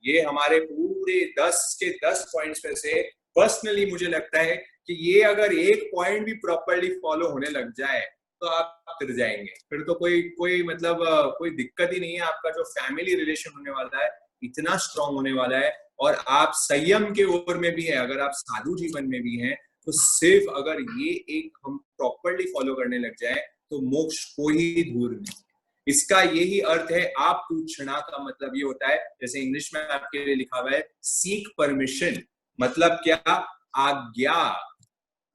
ये हमारे पूरे 10 के 10 पॉइंट्स में से पर्सनली मुझे लगता है कि ये अगर एक पॉइंट भी प्रॉपरली फॉलो होने लग जाए तो आप फिर जाएंगे। फिर तो कोई मतलब कोई दिक्कत ही नहीं है। आपका जो फैमिली रिलेशन होने वाला है इतना स्ट्रांग होने वाला है, और आप संयम के ओर में भी है, अगर आप साधु जीवन में भी हैं, तो सिर्फ अगर ये एक हम प्रॉपरली फॉलो करने लग जाए तो मोक्ष कोई दूर नहीं। इसका यही अर्थ है। आप पूछना का मतलब ये होता है, जैसे इंग्लिश में आपके लिए लिखा हुआ है सीक परमिशन, मतलब क्या? आज्ञा।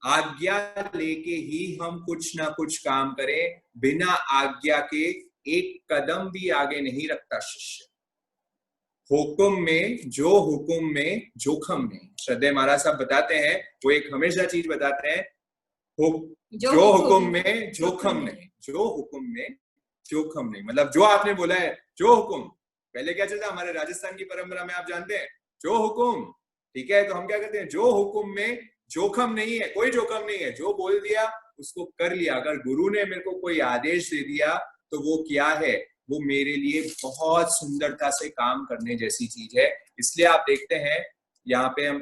आज्ञा लेके ही हम कुछ ना कुछ काम करें, बिना आज्ञा के एक कदम भी आगे नहीं रखता शिष्य। हुक्म में जोखम में, श्रद्धेय महाराज साहब बताते हैं, वो एक हमेशा चीज बताते हैं, जो हुक्म में जोखम नहीं, जो हुक्म में जोखम नहीं। मतलब जो आपने बोला है, जो हुक्म, पहले क्या चलता है हमारे राजस्थान की परंपरा में, आप जानते हैं, जो हुक्म, ठीक है। तो हम क्या कहते हैं? जो हुक्म में जोखम नहीं है, कोई जोखम नहीं है, जो बोल दिया उसको कर लिया। अगर गुरु ने मेरे को कोई आदेश दे दिया तो वो क्या है? वो मेरे लिए बहुत सुंदरता से काम करने जैसी चीज है। इसलिए आप देखते हैं यहाँ पे हम,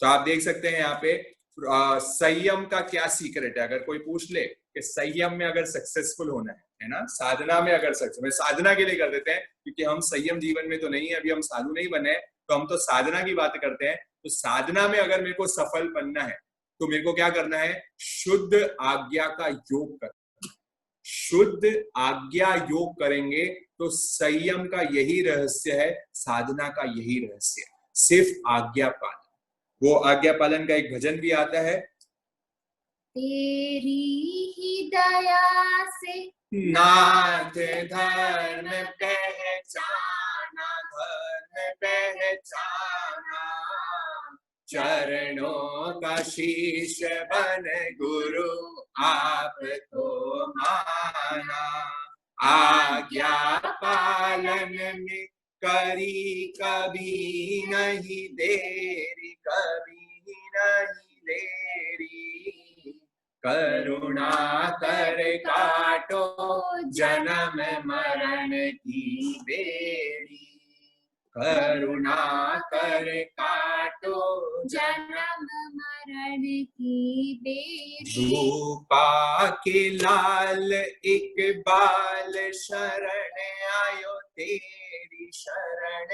तो आप देख सकते हैं यहाँ पे संयम का क्या सीक्रेट है। अगर कोई पूछ ले कि संयम में अगर सक्सेसफुल होना है ना, साधना में अगर सक्सेस, में साधना के लिए कर देते हैं क्योंकि हम संयम जीवन में तो नहीं है, अभी हम साधु नहीं बने, तो हम तो साधना की बात करते हैं। तो साधना में अगर मेरे को सफल बनना है तो मेरे को क्या करना है? शुद्ध आज्ञा का योग करना। शुद्ध आज्ञा योग करेंगे तो संयम का यही रहस्य है, साधना का यही रहस्य है, सिर्फ आज्ञा पालन। वो आज्ञा पालन का एक भजन भी आता है, तेरी ही दया से नाथ धर्म पहचाना, धर्म पहचाना, चरणों का शीश बन गुरु आपको माना। आज्ञा पालन में करी कभी नहीं देरी, कभी नहीं देरी। करुणा कर काटो जन्म मरण की बेड़ी, करुणा कर काटो जन्म मरण की बेड़ी। रूपा के लाल इकबाल शरण आयो तेरी, शरण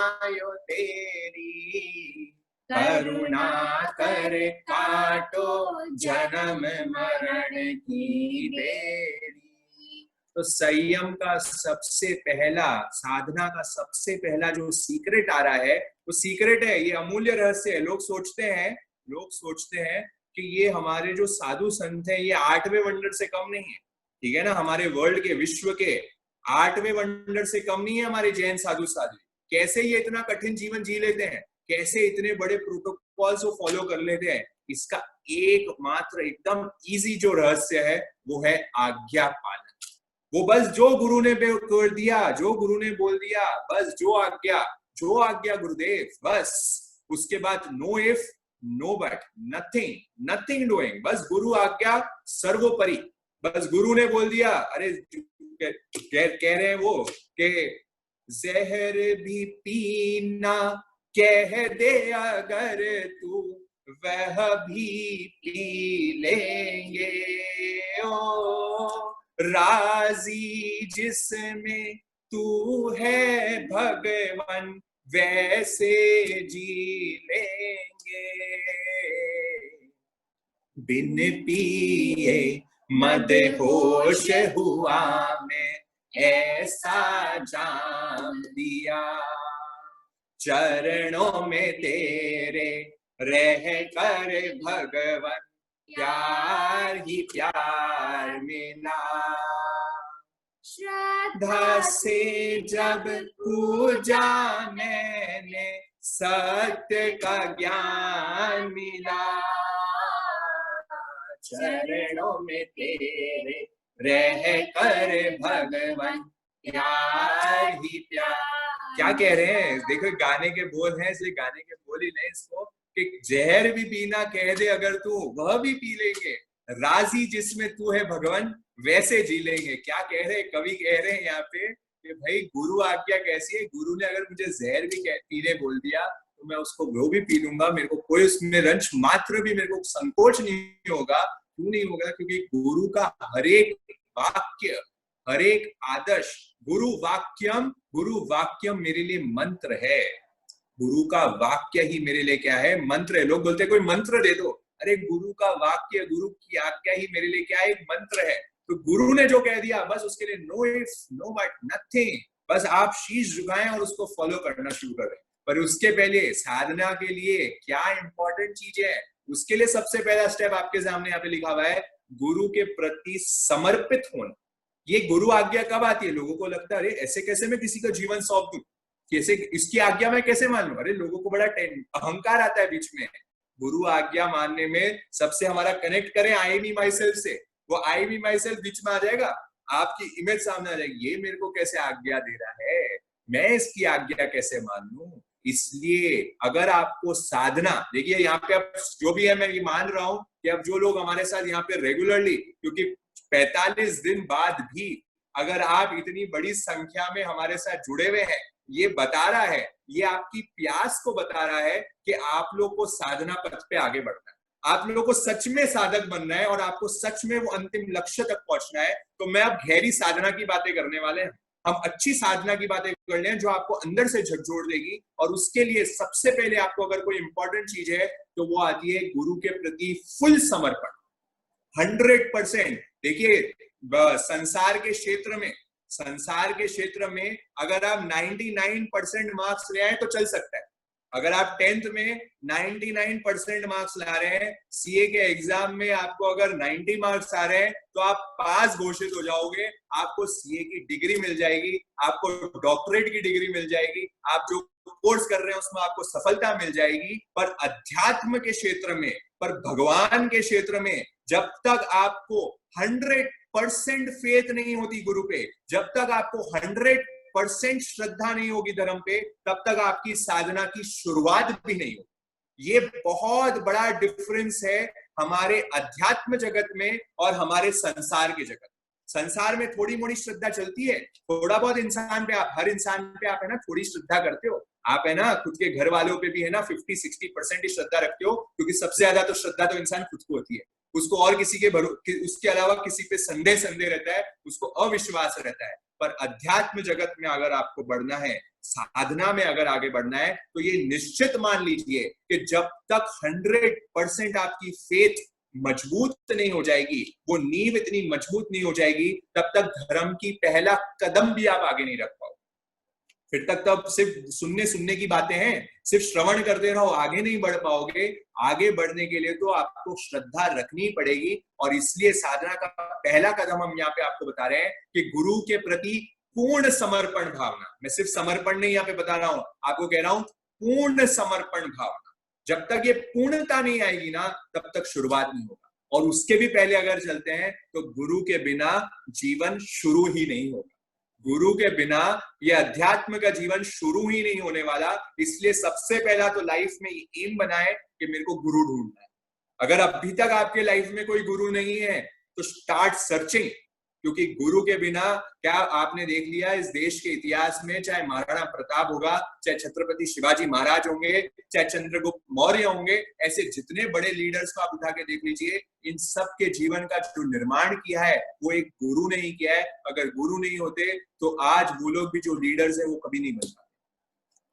आयो तेरी। करुणा कर काटो जन्म मरण की बेड़ी। तो संयम का सबसे पहला, साधना का सबसे पहला जो सीक्रेट आ रहा है, वो सीक्रेट है, ये अमूल्य रहस्य है। लोग सोचते हैं कि ये हमारे जो साधु संत हैं ये 8वें वंडर से कम नहीं है, ठीक है ना, हमारे वर्ल्ड के, विश्व के 8वें वंडर से कम नहीं है हमारे जैन साधु साध्वी। कैसे ये इतना कठिन जीवन जी लेते हैं, कैसे इतने बड़े प्रोटोकॉल्स को फॉलो कर लेते हैं, इसका एकमात्र एकदम इजी जो रहस्य है वो है आज्ञा पालन। वो बस जो गुरु ने कर दिया, जो गुरु ने बोल दिया, बस जो आज्ञा गुरुदेव, बस उसके बाद no if no but, nothing doing, बस गुरु आज्ञा सर्वोपरि। बस गुरु ने बोल दिया, अरे कह रहे हैं वो कि जहर भी पीना कह दे अगर तू, वह भी पी लेंगे। ओ राजी जिसमें तू है भगवान, वैसे जी लेंगे। बिन पिए मदहोश हुआ मैं, ऐसा जाम दिया। चरणों में तेरे रह कर भगवान, प्यार ही प्यार मिला। श्रद्धा से जब पूजा मैंने, सत्य का ज्ञान मिला। चरणों में तेरे रह कर भगवान, प्यार ही प्यार। क्या कह रहे हैं, देखो गाने के बोल हैं, इसलिए गाने के बोल ही नहीं इसको कि जहर भी पीना कह दे अगर तू, वह भी पी लेंगे। राजी जिसमें तू है भगवान, वैसे जी लेंगे। क्या कह रहे हैं कवि, कह रहे हैं यहाँ पे कि भाई गुरु आज्ञा कैसी है, गुरु ने अगर मुझे जहर भी पीने बोल दिया तो मैं उसको वो भी पी लूंगा, मेरे को कोई उसमें रंच मात्र भी, मेरे को संकोच नहीं होगा। क्यों नहीं होगा? क्योंकि गुरु का हर एक वाक्य, हर एक आदर्श, गुरु वाक्यम मेरे लिए मंत्र है। गुरु का वाक्य ही मेरे लिए क्या है, मंत्र है। लोग बोलते हैं कोई मंत्र दे दो, अरे गुरु का वाक्य, गुरु की आज्ञा ही मेरे लिए क्या है, एक मंत्र है। तो गुरु ने जो कह दिया बस उसके लिए no if no but nothing, बस आप शीश झुकाएं और उसको फॉलो करना शुरू करें। पर उसके पहले साधना के लिए क्या इंपॉर्टेंट चीज है, उसके लिए सबसे पहला स्टेप आपके सामने यहाँ पे लिखा हुआ है, गुरु के प्रति समर्पित होना। ये गुरु आज्ञा कब आती है? लोगों को लगता है अरे ऐसे कैसे मैं किसी का जीवन सौंप दूं, कैसे इसकी आज्ञा मैं कैसे मान लूं? अरे लोगों को बड़ा अहंकार आता है बीच में। गुरु आज्ञा मानने में सबसे हमारा कनेक्ट करें आई मी माई सेल्फ से, वो आई मी माई सेल्फ बीच में आ जाएगा, आपकी इमेज सामने आ जाएगी, ये मेरे को कैसे आज्ञा दे रहा है, मैं इसकी आज्ञा कैसे मान लूं। इसलिए अगर आपको साधना, देखिए यहाँ पे अब जो भी है, मैं ये मान रहा हूं कि अब जो लोग हमारे साथ यहाँ पे रेगुलरली, क्योंकि 45 दिन बाद भी अगर आप इतनी बड़ी संख्या में हमारे साथ जुड़े हुए हैं, ये बता रहा है, ये आपकी प्यास को बता रहा है कि आप लोग को साधना पथ पे आगे बढ़ना है, आप लोगों को सच में साधक बनना है और आपको सच में वो अंतिम लक्ष्य तक पहुंचना है। तो मैं अब गहरी साधना की बातें करने वाले हैं, हम अच्छी साधना की बातें कर रहे हैं जो आपको अंदर से झकझोर देगी। और उसके लिए सबसे पहले आपको अगर कोई इंपॉर्टेंट चीज है तो वो आती है गुरु के प्रति फुल समर्पण, 100%। देखिए संसार के क्षेत्र में अगर आप 99% मार्क्स ले आए तो चल सकता है। अगर आप 10th में 99% मार्क्स ला रहे हैं, सीए के एग्जाम में आपको अगर 90 मार्क्स आ रहे हैं तो आप पास घोषित हो जाओगे, आपको सीए की डिग्री मिल जाएगी, आपको डॉक्टरेट की डिग्री मिल जाएगी, आप जो कोर्स कर रहे हैं उसमें आपको सफलता मिल जाएगी। पर अध्यात्म के क्षेत्र में, पर भगवान के क्षेत्र में जब तक आपको 100% फेथ नहीं होती गुरु पे, जब तक आपको 100% श्रद्धा नहीं होगी धर्म पे, तब तक आपकी साधना की शुरुआत भी नहीं होगी। ये बहुत बड़ा डिफरेंस है हमारे अध्यात्म जगत में और हमारे संसार के जगत। संसार में थोड़ी मोड़ी श्रद्धा चलती है, थोड़ा बहुत इंसान पे आप, हर इंसान पे आप है ना थोड़ी श्रद्धा करते हो, आप है ना खुद के घर वालों पे भी है ना 50-60% ही श्रद्धा रखते हो, क्योंकि सबसे ज्यादा तो श्रद्धा तो इंसान खुद को होती है, उसको और किसी के उसके अलावा किसी पे संदेह रहता है, उसको अविश्वास रहता है। पर अध्यात्म जगत में अगर आपको बढ़ना है, साधना में अगर आगे बढ़ना है, तो ये निश्चित मान लीजिए कि जब तक 100% आपकी फेथ मजबूत नहीं हो जाएगी, वो नींव इतनी मजबूत नहीं हो जाएगी, तब तक धर्म की पहला कदम भी आप आगे नहीं रख पाओगे। फिर तक तो सिर्फ सुनने की बातें हैं, सिर्फ श्रवण करते रहो, आगे नहीं बढ़ पाओगे। आगे बढ़ने के लिए तो आपको श्रद्धा रखनी पड़ेगी, और इसलिए साधना का पहला कदम हम यहाँ पे आपको बता रहे हैं कि गुरु के प्रति पूर्ण समर्पण भावना। मैं सिर्फ समर्पण नहीं यहाँ पे बता रहा हूं, आपको कह रहा हूं पूर्ण समर्पण भावना। जब तक ये पूर्णता नहीं आएगी ना, तब तक शुरुआत नहीं होगा। और उसके भी पहले अगर चलते हैं तो गुरु के बिना जीवन शुरू ही नहीं होगा। गुरु के बिना ये अध्यात्म का जीवन शुरू ही नहीं होने वाला। इसलिए सबसे पहला तो लाइफ में एम बनाए कि मेरे को गुरु ढूंढना है। अगर अभी तक आपके लाइफ में कोई गुरु नहीं है तो स्टार्ट सर्चिंग, क्योंकि गुरु के बिना, क्या आपने देख लिया इस देश के इतिहास में, चाहे महाराणा प्रताप होगा, चाहे छत्रपति शिवाजी महाराज होंगे, चाहे चंद्रगुप्त मौर्य होंगे, ऐसे जितने बड़े लीडर्स को आप उठा के देख लीजिए, इन सब के जीवन का जो निर्माण किया है वो एक गुरु ने ही किया है। अगर गुरु नहीं होते तो आज वो लोग भी जो लीडर्स है वो कभी नहीं बन पाते।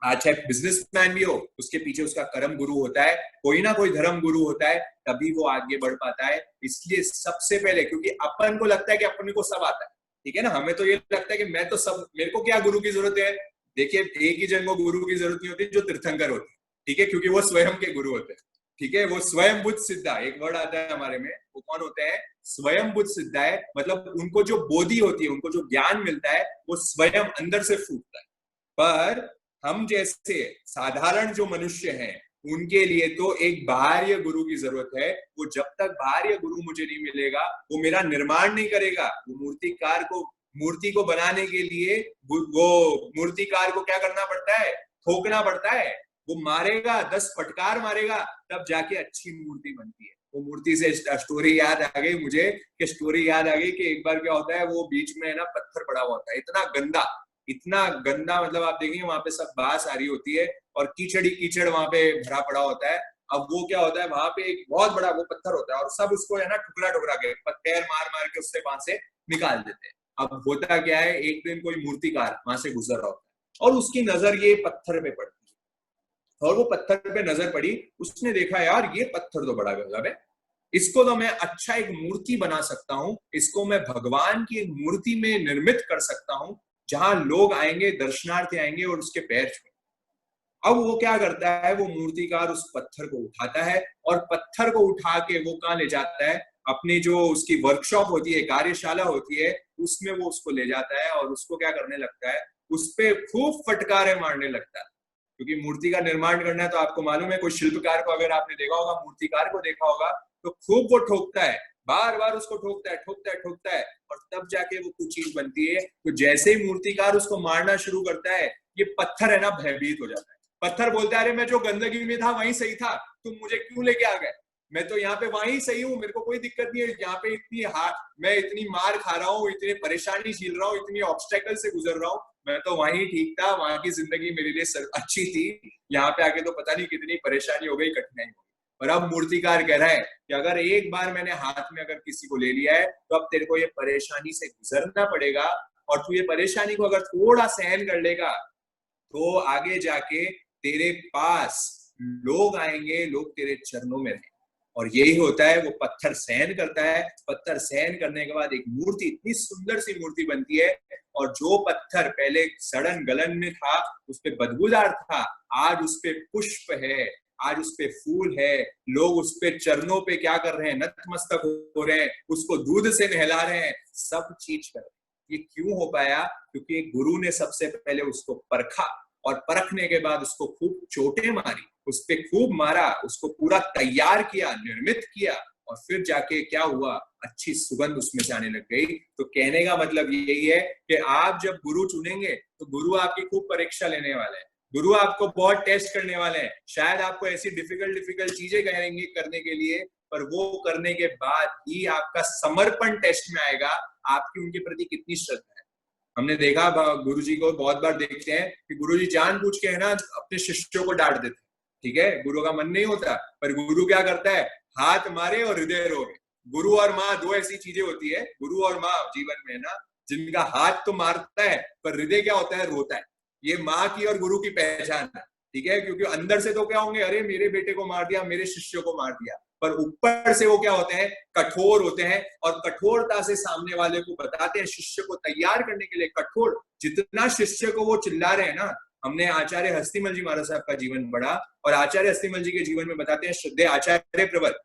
आज चाहे बिजनेसमैन भी हो, उसके पीछे उसका कर्म गुरु होता है, कोई ना कोई धर्म गुरु होता है, तभी वो आगे बढ़ पाता है। इसलिए सबसे पहले, क्योंकि अपन को लगता है कि अपन को सब आता है, ठीक है ना, हमें तो ये लगता है कि मैं तो सब, मेरे को क्या गुरु की जरूरत है। देखिए, एक ही जन को गुरु की जरूरत नहीं होती, जो तीर्थंकर होते हैं, ठीक है, क्योंकि वो स्वयं के गुरु होते हैं, ठीक है। वो स्वयं बुद्ध सिद्धा, एक वर्ड आता है हमारे में, वो कौन होते हैं? स्वयं बुद्ध सिद्धा है। मतलब उनको जो बोधि होती है, उनको जो ज्ञान मिलता है, वो स्वयं अंदर से फूटता है। पर हम जैसे साधारण जो मनुष्य हैं, उनके लिए तो एक बाह्य गुरु की जरूरत है। वो जब तक बाह्य गुरु मुझे नहीं मिलेगा, वो मेरा निर्माण नहीं करेगा। वो मूर्ति को बनाने के लिए वो मूर्तिकार को क्या करना पड़ता है? ठोकना पड़ता है। वो मारेगा, 10 फटकार मारेगा, तब जाके अच्छी मूर्ति बनती है। वो मूर्ति से स्टोरी याद आ गई मुझे, कि स्टोरी याद आ गई कि एक बार क्या होता है, वो बीच में ना पत्थर पड़ा हुआ होता है, इतना गंदा, मतलब आप देखेंगे वहां पे सब बास आ रही होती है और कीचड़ वहां पे भरा पड़ा होता है। अब वो क्या होता है, वहां पे एक बहुत बड़ा वो पत्थर होता है और सब उसको है ना टुकड़ा के पैर मार के उससे वहां से निकाल देते हैं। अब होता क्या है, एक दिन कोई मूर्तिकार वहां से गुजर रहा होता है और उसकी नजर ये पत्थर पे पड़ती है, और वो पत्थर पे नजर पड़ी, उसने देखा यार ये पत्थर तो बड़ा गजब है, इसको तो मैं अच्छा एक मूर्ति बना सकता हूँ, इसको मैं भगवान की एक मूर्ति में निर्मित कर सकता हूँ, जहां लोग आएंगे, दर्शनार्थी आएंगे और उसके पैर छुएंगे। अब वो क्या करता है, वो मूर्तिकार उस पत्थर को उठाता है और पत्थर को उठा के वो कहाँ ले जाता है, अपनी जो उसकी वर्कशॉप होती है, कार्यशाला होती है, उसमें वो उसको ले जाता है और उसको क्या करने लगता है, उस पे खूब फटकारे मारने लगता है। क्योंकि मूर्ति का निर्माण करना है तो आपको मालूम है, कोई शिल्पकार को अगर आपने देखा होगा, मूर्तिकार को देखा होगा, तो खूब वो ठोकता है, बार बार उसको ठोकता है और तब जाके वो कुछ चीज बनती है। तो जैसे ही मूर्तिकार उसको मारना शुरू करता है, ये पत्थर है ना भयभीत हो जाता है। पत्थर बोलता है, अरे मैं जो गंदगी में था वहीं सही था, तुम मुझे क्यों लेके आ गए? मैं तो यहाँ पे वहीं सही हूँ, मेरे को कोई दिक्कत नहीं है। यहाँ पे मैं इतनी मार खा रहा हूँ, इतनी परेशानी झेल रहा हूँ, इतनी ऑब्स्टेकल से गुजर रहा हूँ, मैं तो वहीं ठीक था, वहां की जिंदगी मेरे लिए अच्छी थी, यहाँ पे आके तो पता नहीं कितनी परेशानी हो गई, कठिनाई हो गई। और अब मूर्तिकार कह रहा है कि अगर एक बार मैंने हाथ में अगर किसी को ले लिया है, तो अब तेरे को ये परेशानी से गुजरना पड़ेगा, और तू ये परेशानी को अगर थोड़ा सहन कर लेगा, तो आगे जाके तेरे पास लोग आएंगे, लोग तेरे चरणों में रहेंगे। और यही होता है, वो पत्थर सहन करता है, पत्थर सहन करने के बाद एक मूर्ति, इतनी सुंदर सी मूर्ति बनती है। और जो पत्थर पहले सड़न गलन में था, उस पे बदबूदार था, आज उस पे पुष्प है, आज उस पे फूल है, लोग उस पे चरणों पे क्या कर रहे हैं, नतमस्तक हो रहे हैं, उसको दूध से नहला रहे हैं, सब चीज कर रहे हैं। ये क्यों हो पाया? क्योंकि गुरु ने सबसे पहले उसको परखा, और परखने के बाद उसको खूब चोटें मारी, उस पे खूब मारा, उसको पूरा तैयार किया, निर्मित किया, और फिर जाके क्या हुआ, अच्छी सुगंध उसमें से आने लग गई। तो कहने का मतलब यही है कि आप जब गुरु चुनेंगे तो गुरु आपकी खूब परीक्षा लेने वाले हैं, गुरु आपको बहुत टेस्ट करने वाले हैं। शायद आपको ऐसी डिफिकल्ट चीजें कहेंगे करने के लिए, पर वो करने के बाद ही आपका समर्पण टेस्ट में आएगा, आपकी उनके प्रति कितनी श्रद्धा है। हमने देखा गुरुजी को बहुत बार देखते हैं कि गुरुजी जानबूझ के है ना अपने शिष्यों को डांट देते, ठीक है, गुरु का मन नहीं होता, पर गुरु क्या करता है, हाथ मारे और हृदय रोए। गुरु और माँ दो ऐसी चीजें होती है, गुरु और माँ जीवन में ना, जिनका हाथ तो मारता है पर हृदय क्या होता है, रोता है। ये माँ की और गुरु की पहचान है, ठीक है, क्योंकि अंदर से तो क्या होंगे, अरे मेरे बेटे को मार दिया, मेरे शिष्यों को मार दिया, पर ऊपर से वो क्या होते हैं, कठोर होते हैं, और कठोरता से सामने वाले को बताते हैं, शिष्य को तैयार करने के लिए कठोर। जितना शिष्य को वो चिल्ला रहे हैं ना, हमने आचार्य हस्तिमल जी महाराज साहब का जीवन पढ़ा, और आचार्य हस्तिमल जी के जीवन में बताते हैं श्रद्धेय आचार्य प्रवर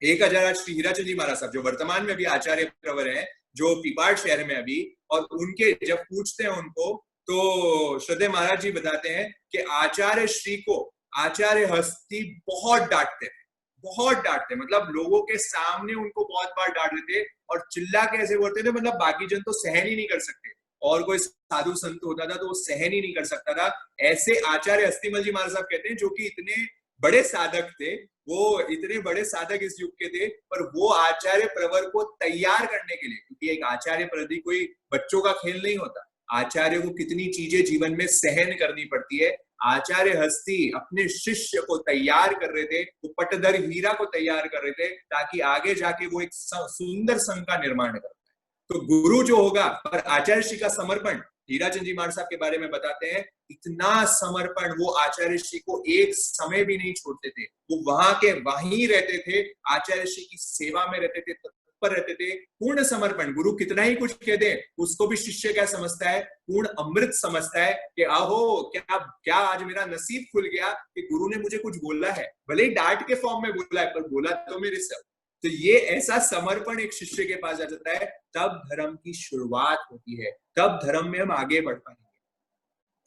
1000 श्री हीराचंद जी महाराज साहब, जो वर्तमान में अभी आचार्य प्रवर है, जो पीपाड़ शहर में अभी, और उनके जब पूछते हैं उनको, तो श्रद्धेय महाराज जी बताते हैं कि आचार्य श्री को आचार्य हस्ती बहुत डांटते थे, बहुत डांटते, मतलब लोगों के सामने उनको बहुत बार डांट देते, और चिल्ला के ऐसे बोलते थे, मतलब बाकी जन तो सहन ही नहीं कर सकते, और कोई साधु संत होता था तो वो सहन ही नहीं कर सकता था। ऐसे आचार्य हस्तिमल जी महाराज साहब कहते हैं, जो कि इतने बड़े साधक थे, वो इतने बड़े साधक इस युग के थे, पर वो आचार्य प्रवर को तैयार करने के लिए, क्योंकि एक आचार्य प्रति कोई बच्चों का खेल नहीं होता, आचार्य को कितनी चीजें जीवन में सहन करनी पड़ती है। आचार्य हस्ती अपने शिष्य को तैयार कर रहे थे, वो पटदर हीरा को तैयार कर रहे थे, ताकि आगे जाके वो एक सुंदर संघ का निर्माण कर पाए। तो गुरु जो होगा, पर आचार्य श्री का समर्पण, हीराचंद जी महाराज साहब के बारे में बताते हैं, इतना समर्पण, वो आचार्य श्री को एक समय भी नहीं छोड़ते थे, वो वहां के वहीं रहते थे, आचार्य श्री की सेवा में रहते थे, तत्पर रहते थे, पूर्ण समर्पण। गुरु कितना ही कुछ कह दे, उसको भी शिष्य क्या समझता है, पूर्ण अमृत समझता है, कि आहो क्या क्या आज मेरा नसीब खुल गया कि गुरु ने मुझे कुछ बोला है, भले ही डांट के फॉर्म में बोला है, पर बोला तो मेरे से। तो ये ऐसा समर्पण एक शिष्य के पास आ जाता है, तब धर्म की शुरुआत होती है, तब धर्म में हम आगे बढ़ पाएंगे।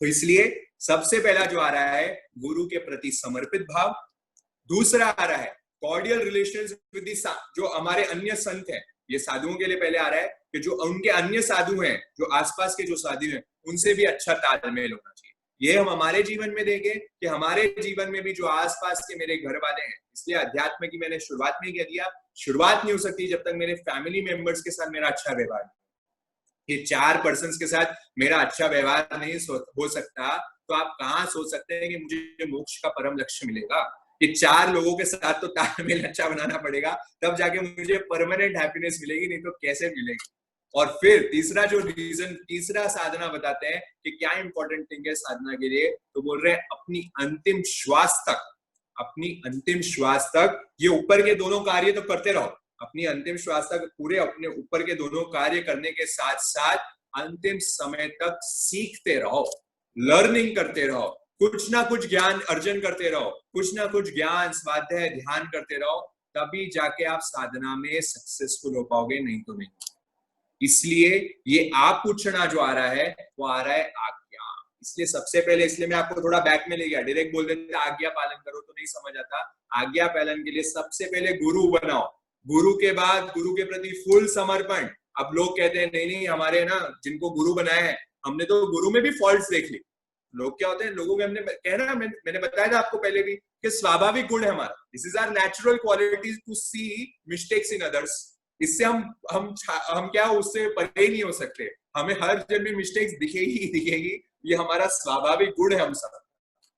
तो इसलिए सबसे पहला जो आ रहा है, गुरु के प्रति समर्पित भाव। दूसरा आ रहा है कॉर्डियल रिलेशंस विद द, जो हमारे अन्य संत हैं, ये साधुओं के लिए पहले आ रहा है कि जो उनके अन्य साधु हैं, जो आसपास के जो साधु हैं, उनसे भी अच्छा तालमेल होना चाहिए। ये हम हमारे जीवन में देखें कि हमारे जीवन में भी जो आसपास के मेरे घर वाले हैं, इसलिए अध्यात्म की मैंने शुरुआत में कह दिया, शुरुआत नहीं हो सकती जब तक मेरे फैमिली मेंबर्स के साथ मेरा अच्छा व्यवहार, ये 4 पर्सन्स के साथ मेरा अच्छा व्यवहार नहीं हो सकता, तो आप कहाँ सोच सकते हैं कि मुझे मोक्ष का परम लक्ष्य मिलेगा। ये 4 लोगों के साथ तो तालमेल अच्छा बनाना पड़ेगा, तब जाके मुझे परमानेंट हैप्पीनेस मिलेगी, नहीं तो कैसे मिलेगी। और फिर तीसरा जो रीजन, तीसरा साधना बताते हैं कि क्या इंपॉर्टेंट थिंग है साधना के लिए, तो बोल रहे हैं अपनी अंतिम श्वास तक, अपनी अंतिम श्वास तक ये ऊपर के दोनों कार्य तो करते रहो, अपनी अंतिम श्वास तक पूरे अपने ऊपर के दोनों कार्य करने के साथ साथ अंतिम समय तक सीखते रहो, लर्निंग करते रहो, कुछ ना कुछ ज्ञान अर्जन करते रहो, कुछ ना कुछ ज्ञान स्वाध्याय ध्यान करते रहो, तभी जाके आप साधना में सक्सेसफुल हो पाओगे, नहीं तो नहीं। इसलिए ये आप पूछना जो आ रहा है, वो आ रहा है आज्ञा। इसलिए सबसे पहले, इसलिए मैं आपको थोड़ा बैक में ले गया, डायरेक्ट बोल देते आज्ञा पालन करो तो नहीं समझ आता। आज्ञा पालन के लिए सबसे पहले गुरु बनाओ, गुरु के बाद गुरु के प्रति फुल समर्पण। अब लोग कहते हैं नहीं नहीं, हमारे ना जिनको गुरु बनाया है, हमने तो गुरु में भी फॉल्ट्स देख ली। लोग क्या होते हैं, लोगों के हमने कहना, मैंने बताया था आपको पहले भी कि स्वाभाविक गुण है हमारा, this is our natural qualities to see mistakes in others. इससे हम क्या उससे परे ही नहीं हो सकते, हमें हर जन में मिस्टेक्स दिखेगी ही दिखेगी, ये हमारा स्वाभाविक गुण है हम सब।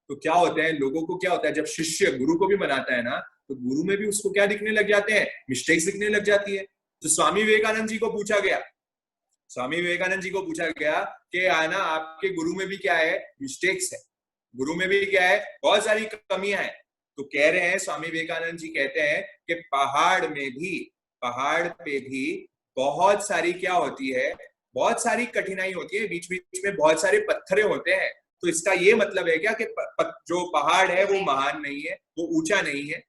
तो क्या होता है, लोगों को क्या होता है, जब शिष्य गुरु को भी बनाता है ना, तो गुरु में भी उसको क्या दिखने लग जाते हैं, मिस्टेक्स दिखने लग जाती है। तो स्वामी विवेकानंद जी को पूछा गया, स्वामी विवेकानंद जी को पूछा गया कि आना आपके गुरु में भी क्या है, मिस्टेक्स है, गुरु में भी क्या है, बहुत सारी कमियां हैं। तो कह रहे हैं, स्वामी विवेकानंद जी कहते हैं कि पहाड़ पे भी बहुत सारी क्या होती है, बहुत सारी कठिनाई होती है, बीच बीच में बहुत सारे पत्थरे होते हैं। तो इसका ये मतलब है क्या कि जो पहाड़ है वो महान नहीं है, वो ऊंचा नहीं है,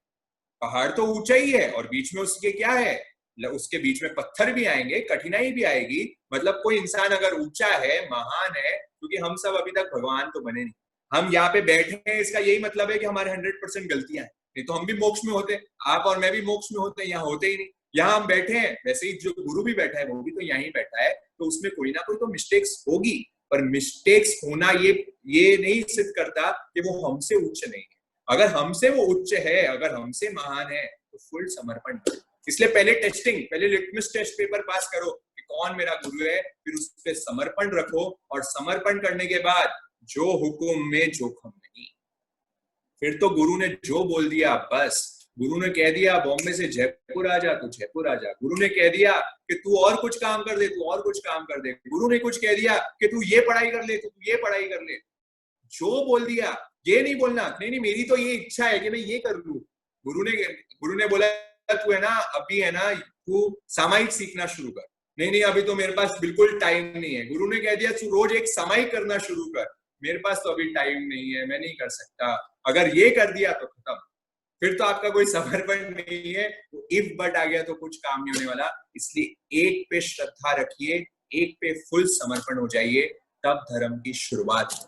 पहाड़ तो ऊंचा ही है, और बीच में उसके क्या है, उसके बीच में पत्थर भी आएंगे, कठिनाई भी आएगी। मतलब कोई इंसान अगर ऊंचा है, महान है, क्योंकि हम सब अभी तक भगवान तो बने नहीं, हम यहाँ पे बैठे हैं, इसका यही मतलब है कि हमारे 100% गलतियां हैं, नहीं तो हम भी मोक्ष में होते, आप और मैं भी मोक्ष में होते, यहाँ होते ही नहीं। यहाँ हम बैठे हैं, वैसे ही जो गुरु भी बैठा है वो भी तो यहीं बैठा है, तो उसमें कोई ना कोई तो मिस्टेक्स होगी, पर मिस्टेक्स होना ये नहीं सिद्ध करता कि वो हमसे उच्च नहीं है। अगर हमसे वो उच्च है, अगर हमसे महान है, तो फुल समर्पण करो। इसलिए पहले लिटमस टेस्ट पेपर पास करो कि कौन मेरा गुरु है, फिर उस पर समर्पण रखो, और समर्पण करने के बाद जो हुक्म में जोखम नहीं। फिर तो गुरु ने जो बोल दिया बस। गुरु ने कह दिया बॉम्बे से जयपुर आ जा, तो जयपुर आ जा। गुरु ने कह दिया कि तू और कुछ काम कर दे, तू और कुछ काम कर दे। गुरु ने कुछ कह दिया कि तू ये पढ़ाई कर ले, तू ये पढ़ाई कर ले। जो बोल दिया, ये नहीं बोलना नहीं नहीं मेरी तो ये इच्छा है कि मैं ये कर लूं। गुरु ने बोला तू है ना, अभी है ना, तू सामायिक सीखना शुरू कर। नहीं नहीं अभी तो मेरे पास बिल्कुल टाइम नहीं है। गुरु ने कह दिया तू रोज एक सामायिक करना शुरू कर। मेरे पास तो अभी टाइम नहीं है, मैं नहीं कर सकता। अगर ये कर दिया तो खत्म, फिर तो आपका कोई समर्पण नहीं है। तो इफ बट आ गया तो कुछ काम नहीं होने वाला। इसलिए एक पे श्रद्धा रखिए, एक पे फुल समर्पण हो जाइए, तब धर्म की शुरुआत।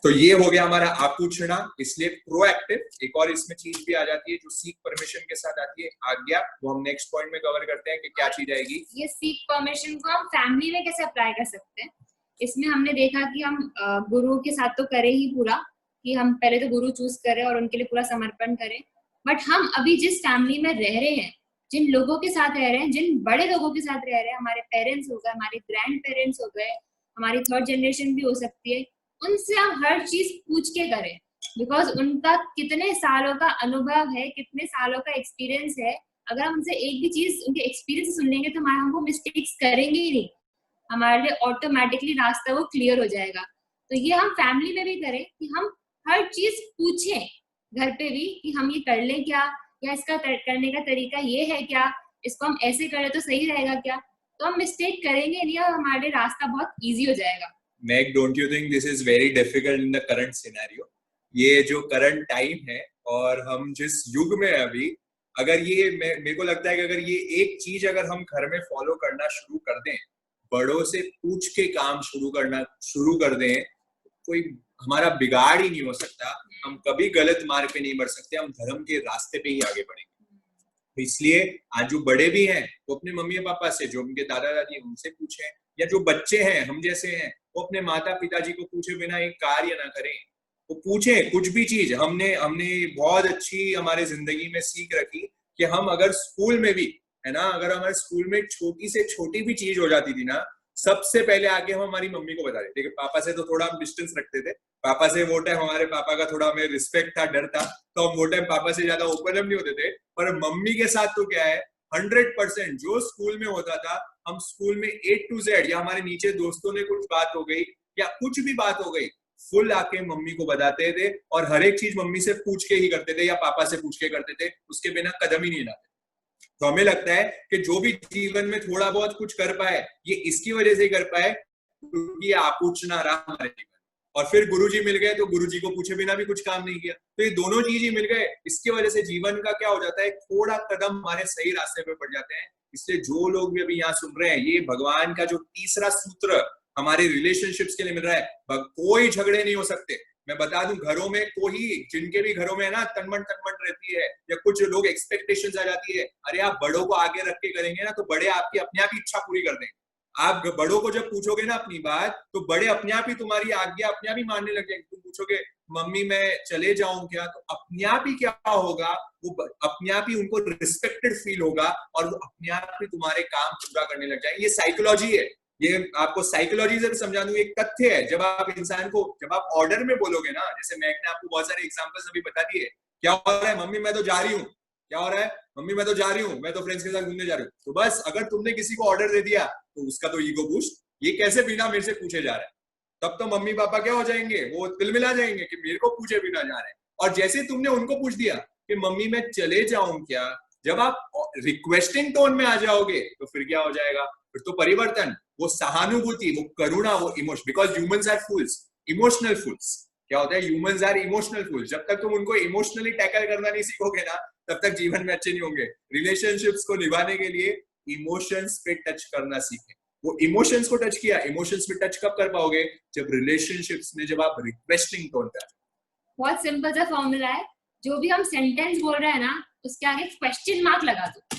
तो ये हो गया हमारा आपूर्णा, इसलिए प्रोएक्टिव। एक और इसमें चीज भी आ जाती है जो सीक परमिशन के साथ आती है, आज्ञा। वो हम नेक्स्ट पॉइंट में कवर करते हैं कि क्या चीज आएगी। ये सीक परमिशन को हम फैमिली में कैसे अप्लाई कर सकते हैं? इसमें हमने देखा कि हम गुरु के साथ तो करें ही पूरा, कि हम पहले तो गुरु चूज करें और उनके लिए पूरा समर्पण करें। बट हम अभी जिस फैमिली में रह रहे हैं, जिन लोगों के साथ रह रहे हैं, जिन बड़े लोगों के साथ रह रहे हैं, हमारे पेरेंट्स हो गए, हमारे ग्रैंड पेरेंट्स हो गए, हमारी थर्ड जनरेशन भी हो सकती है, उनसे हम हर चीज पूछ के करें। बिकॉज उनका कितने सालों का अनुभव है, कितने सालों का एक्सपीरियंस है। अगर हम उनसे एक भी चीज उनके एक्सपीरियंस सुन लेंगे तो हम वो मिस्टेक्स करेंगे ही नहीं, हमारे लिए ऑटोमेटिकली रास्ता वो क्लियर हो जाएगा। तो ये हम फैमिली में भी करें कि हम हर चीज पूछें, घर पे भी, कि हम ये कर लें क्या, या इसका करने का तरीका ये है क्या, इसको हम ऐसे करें तो सही रहेगा क्या। तो हम मिस्टेक करेंगे नहीं और हमारे लिए रास्ता बहुत इजी हो जाएगा। Meg, don't you think this is very difficult in the current scenario? ये जो करंट टाइम है और हम जिस युग में अभी, अगर ये मेरे को लगता है कि अगर ये एक चीज अगर हम घर में फॉलो करना शुरू कर दें, बड़ों से पूछ के काम शुरू कर दें, कोई हमारा बिगाड़ ही नहीं हो सकता। हम कभी गलत मार्ग पे नहीं बढ़ सकते, हम धर्म के रास्ते पे ही आगे बढ़ेंगे। तो इसलिए आज जो बड़े भी हैं वो अपने मम्मी पापा से, जो उनके दादा दादी उनसे पूछें, या जो बच्चे हैं हम जैसे हैं वो अपने माता पिताजी को पूछे बिना एक कार्य ना करें। वो पूछें कुछ भी चीज। हमने बहुत अच्छी हमारे जिंदगी में सीख रखी कि हम अगर स्कूल में भी है ना, अगर हमारे स्कूल में छोटी से छोटी भी चीज हो जाती थी ना, सबसे पहले आके हम हमारी मम्मी को बता देते। पापा से तो थोड़ा हम डिस्टेंस रखते थे, पापा से वो टाइम हमारे पापा का थोड़ा हमें रिस्पेक्ट था, डर था, तो हम वो टाइम पापा से ज्यादा ओपन अप नहीं होते थे। पर मम्मी के साथ तो क्या है, 100% जो स्कूल में होता था, हम स्कूल में A to Z, या हमारे नीचे दोस्तों ने कुछ बात हो गई या कुछ भी बात हो गई, फुल आके मम्मी को बताते थे, और हर एक चीज मम्मी से पूछ के ही करते थे या पापा से पूछ के करते थे, उसके बिना कदम ही नहीं लाते। तो हमें लगता है कि जो भी जीवन में थोड़ा बहुत कुछ कर पाए, ये इसकी वजह से कर पाए क्योंकि आपूर्णा रहा हमारे जीवन। और फिर गुरुजी मिल गए तो गुरुजी को पूछे बिना भी कुछ काम नहीं किया, तो ये दोनों चीज ही मिल गए। इसकी वजह से जीवन का क्या हो जाता है, थोड़ा कदम हमारे सही रास्ते पे बढ़ जाते हैं। इसलिए जो लोग भी अभी यहाँ सुन रहे हैं, ये भगवान का जो तीसरा सूत्र हमारे रिलेशनशिप्स के लिए मिल रहा है, कोई झगड़े नहीं हो सकते। मैं बता दूं, घरों में कोई, जिनके भी घरों में ना तनमन रहती है, या कुछ लोग एक्सपेक्टेशंस आ जाती है, अरे आप बड़ों को आगे रख के करेंगे ना तो बड़े आपकी अपने आप इच्छा पूरी कर देंगे। आप बड़ों को जब पूछोगे ना अपनी बात, तो बड़े अपने आप ही तुम्हारी आज्ञा अपने आप ही मानने लग जाएंगे। तुम पूछोगे मम्मी मैं चले जाऊं क्या, तो अपने आप ही क्या होगा, वो अपने आप ही उनको रिस्पेक्टेड फील होगा और वो अपने आप ही तुम्हारे काम पूरा करने लग जाएंगे। ये साइकोलॉजी है, ये आपको साइकोलॉजी से भी समझा दूं। एक तथ्य है, जब आप इंसान को, जब आप ऑर्डर में बोलोगे ना, जैसे मैं ने आपको बहुत सारे एग्जांपल्स अभी बता दिए, क्या हो रहा है मम्मी मैं तो जा रही हूँ, क्या हो रहा है मम्मी मैं तो जा रही हूँ, मैं तो फ्रेंड्स के साथ घूमने जा रही हूँ। तो बस अगर तुमने किसी को ऑर्डर दे दिया तो उसका तो ईगो बूस्ट, ये कैसे बिना मेरे से पूछे जा रहा है, तब तो मम्मी पापा क्या हो जाएंगे, वो तिलमिला जाएंगे कि मेरे को पूछे बिना जा रहे हैं। और जैसे तुमने उनको पूछ दिया कि मम्मी मैं चले जाऊं क्या, जब आप रिक्वेस्टिंग टोन में आ जाओगे तो फिर क्या हो जाएगा, फिर तो परिवर्तन, वो सहानुभूति, वो करुणा, वो emotion. Because humans are fools, emotional fools. क्या होता है, ह्यूमंस आर इमोशनल फूल्स। जब तक तुम उनको इमोशनली टैकल करना नहीं सीखोगे ना, तब तक जीवन में अच्छे नहीं होंगे। रिलेशनशिप्स को निभाने के लिए इमोशंस पे टच करना सीखें। वो इमोशंस को टच किया, इमोशंस पे टच कब कर पाओगे, जब रिलेशनशिप्स में जब आप रिक्वेस्टिंग टोन पे। बहुत सिंपल सा फॉर्मूला है, जो भी हम सेंटेंस बोल रहे हैं ना, उसके आगे क्वेश्चन मार्क लगा दो।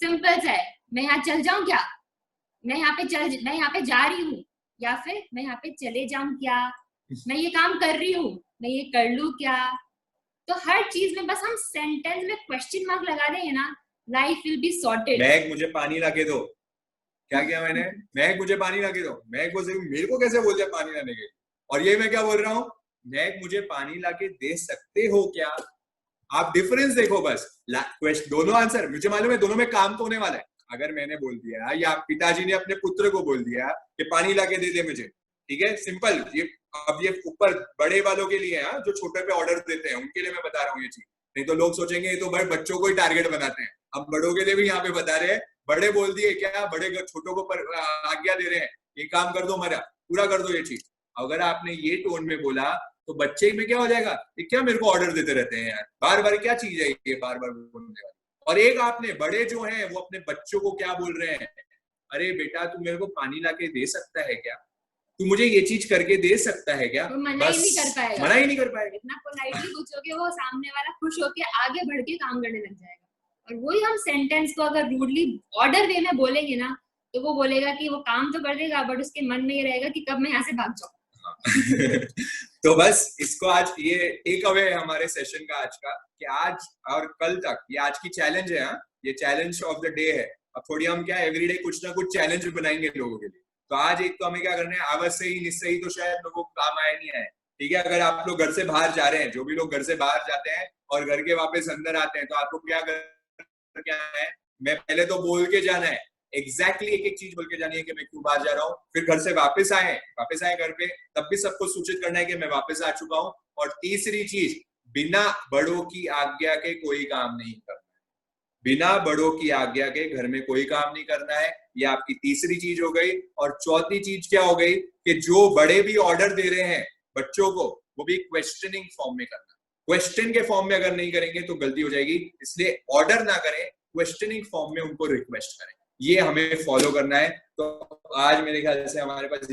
सिंपल सा है, मैं यहाँ चल जाऊं क्या, मैं यहाँ पे जा रही हूँ, या फिर मैं यहाँ पे चले जाऊं क्या, मैं ये काम कर रही हूँ, मैं ये कर लूं क्या। तो हर चीज में बस हम सेंटेंस में क्वेश्चन मार्क लगा देंगे ना, life will be sorted. Mug मुझे पानी ला के दो, क्या किया मैंने, मैग मुझे पानी ला के दो, मैग को सिर्फ मेरे को कैसे बोल दिया पानी लाने के, और ये मैं क्या बोल रहा हूँ, मैग मुझे पानी ला के दे सकते हो क्या। आप डिफरेंस देखो बस, दोनों आंसर मुझे मालूम है, दोनों में काम तो होने वाला है। अगर मैंने बोल दिया या पिताजी ने अपने पुत्र को बोल दिया कि पानी ला के दे दे मुझे, ठीक है, सिंपल। ये अब ये ऊपर बड़े वालों के लिए है, जो छोटे पे ऑर्डर देते हैं उनके लिए मैं बता रहा हूँ ये चीज, नहीं तो लोग सोचेंगे ये तो बड़े बच्चों को ही टारगेट बनाते हैं। हम बड़ों के लिए भी यहाँ पे बता रहे हैं, बड़े बोल दिए क्या, बड़े छोटों को आज्ञा दे रहे हैं, ये काम कर दो हमारा, पूरा कर दो ये चीज। अगर आपने ये टोन में बोला तो बच्चे में क्या हो जाएगा, ये क्या मेरे को ऑर्डर देते रहते हैं यार, बार बार क्या चीज है ये बार बार बोलने वाली। और एक आपने बड़े जो हैं वो अपने बच्चों को क्या बोल रहे हैं, अरे बेटा तू मेरे को पानी ला के दे सकता है क्या, तू मुझे ये चीज करके दे सकता है क्या। वो मना ही नहीं कर पाएगा, मना ही नहीं कर पाएगा। इतना पोलाइटली पूछोगे वो सामने वाला खुश होके आगे बढ़ के काम करने लग जाएगा। और वही हम सेंटेंस को अगर रूडली ऑर्डर वे में बोलेंगे ना, तो वो बोलेगा कि वो काम तो कर देगा, बट उसके मन में ये रहेगा कि कब मैं यहाँ से भाग जाऊँ। तो बस इसको आज ये टेक अवे है हमारे सेशन का आज का, कि आज और कल तक ये आज की चैलेंज है, ये चैलेंज ऑफ द डे है। अब थोड़ी हम क्या एवरीडे कुछ ना कुछ चैलेंज बनाएंगे लोगों के लिए। तो आज एक तो हमें क्या करना है, आवश्य ही निश्चय ही तो शायद लोगों को काम आए नहीं आए, ठीक है। अगर आप लोग घर से बाहर जा रहे हैं, जो भी लोग घर से बाहर जाते हैं और घर के वापस अंदर आते हैं, तो आपको क्या है, मैं पहले तो बोल के जाना है, एग्जैक्टली एक एक चीज बोल के जानी है कि मैं क्यों बाहर जा रहा हूँ। फिर घर से वापस आए घर पे, तब भी सबको सूचित करना है कि मैं वापस आ चुका हूँ। और तीसरी चीज, बिना बड़ों की आज्ञा के कोई काम नहीं करना, बिना बड़ों की आज्ञा के घर में कोई काम नहीं करना है। ये आपकी तीसरी चीज हो गई। और चौथी चीज क्या हो गई, कि जो बड़े भी ऑर्डर दे रहे हैं बच्चों को, वो भी क्वेश्चनिंग फॉर्म में करना। क्वेश्चन के फॉर्म में अगर नहीं करेंगे तो गलती हो जाएगी, इसलिए ऑर्डर ना करें, क्वेश्चनिंग फॉर्म में उनको रिक्वेस्ट करें, ये हमें फॉलो करना है। तो आज मेरे ख्याल से हमारे पास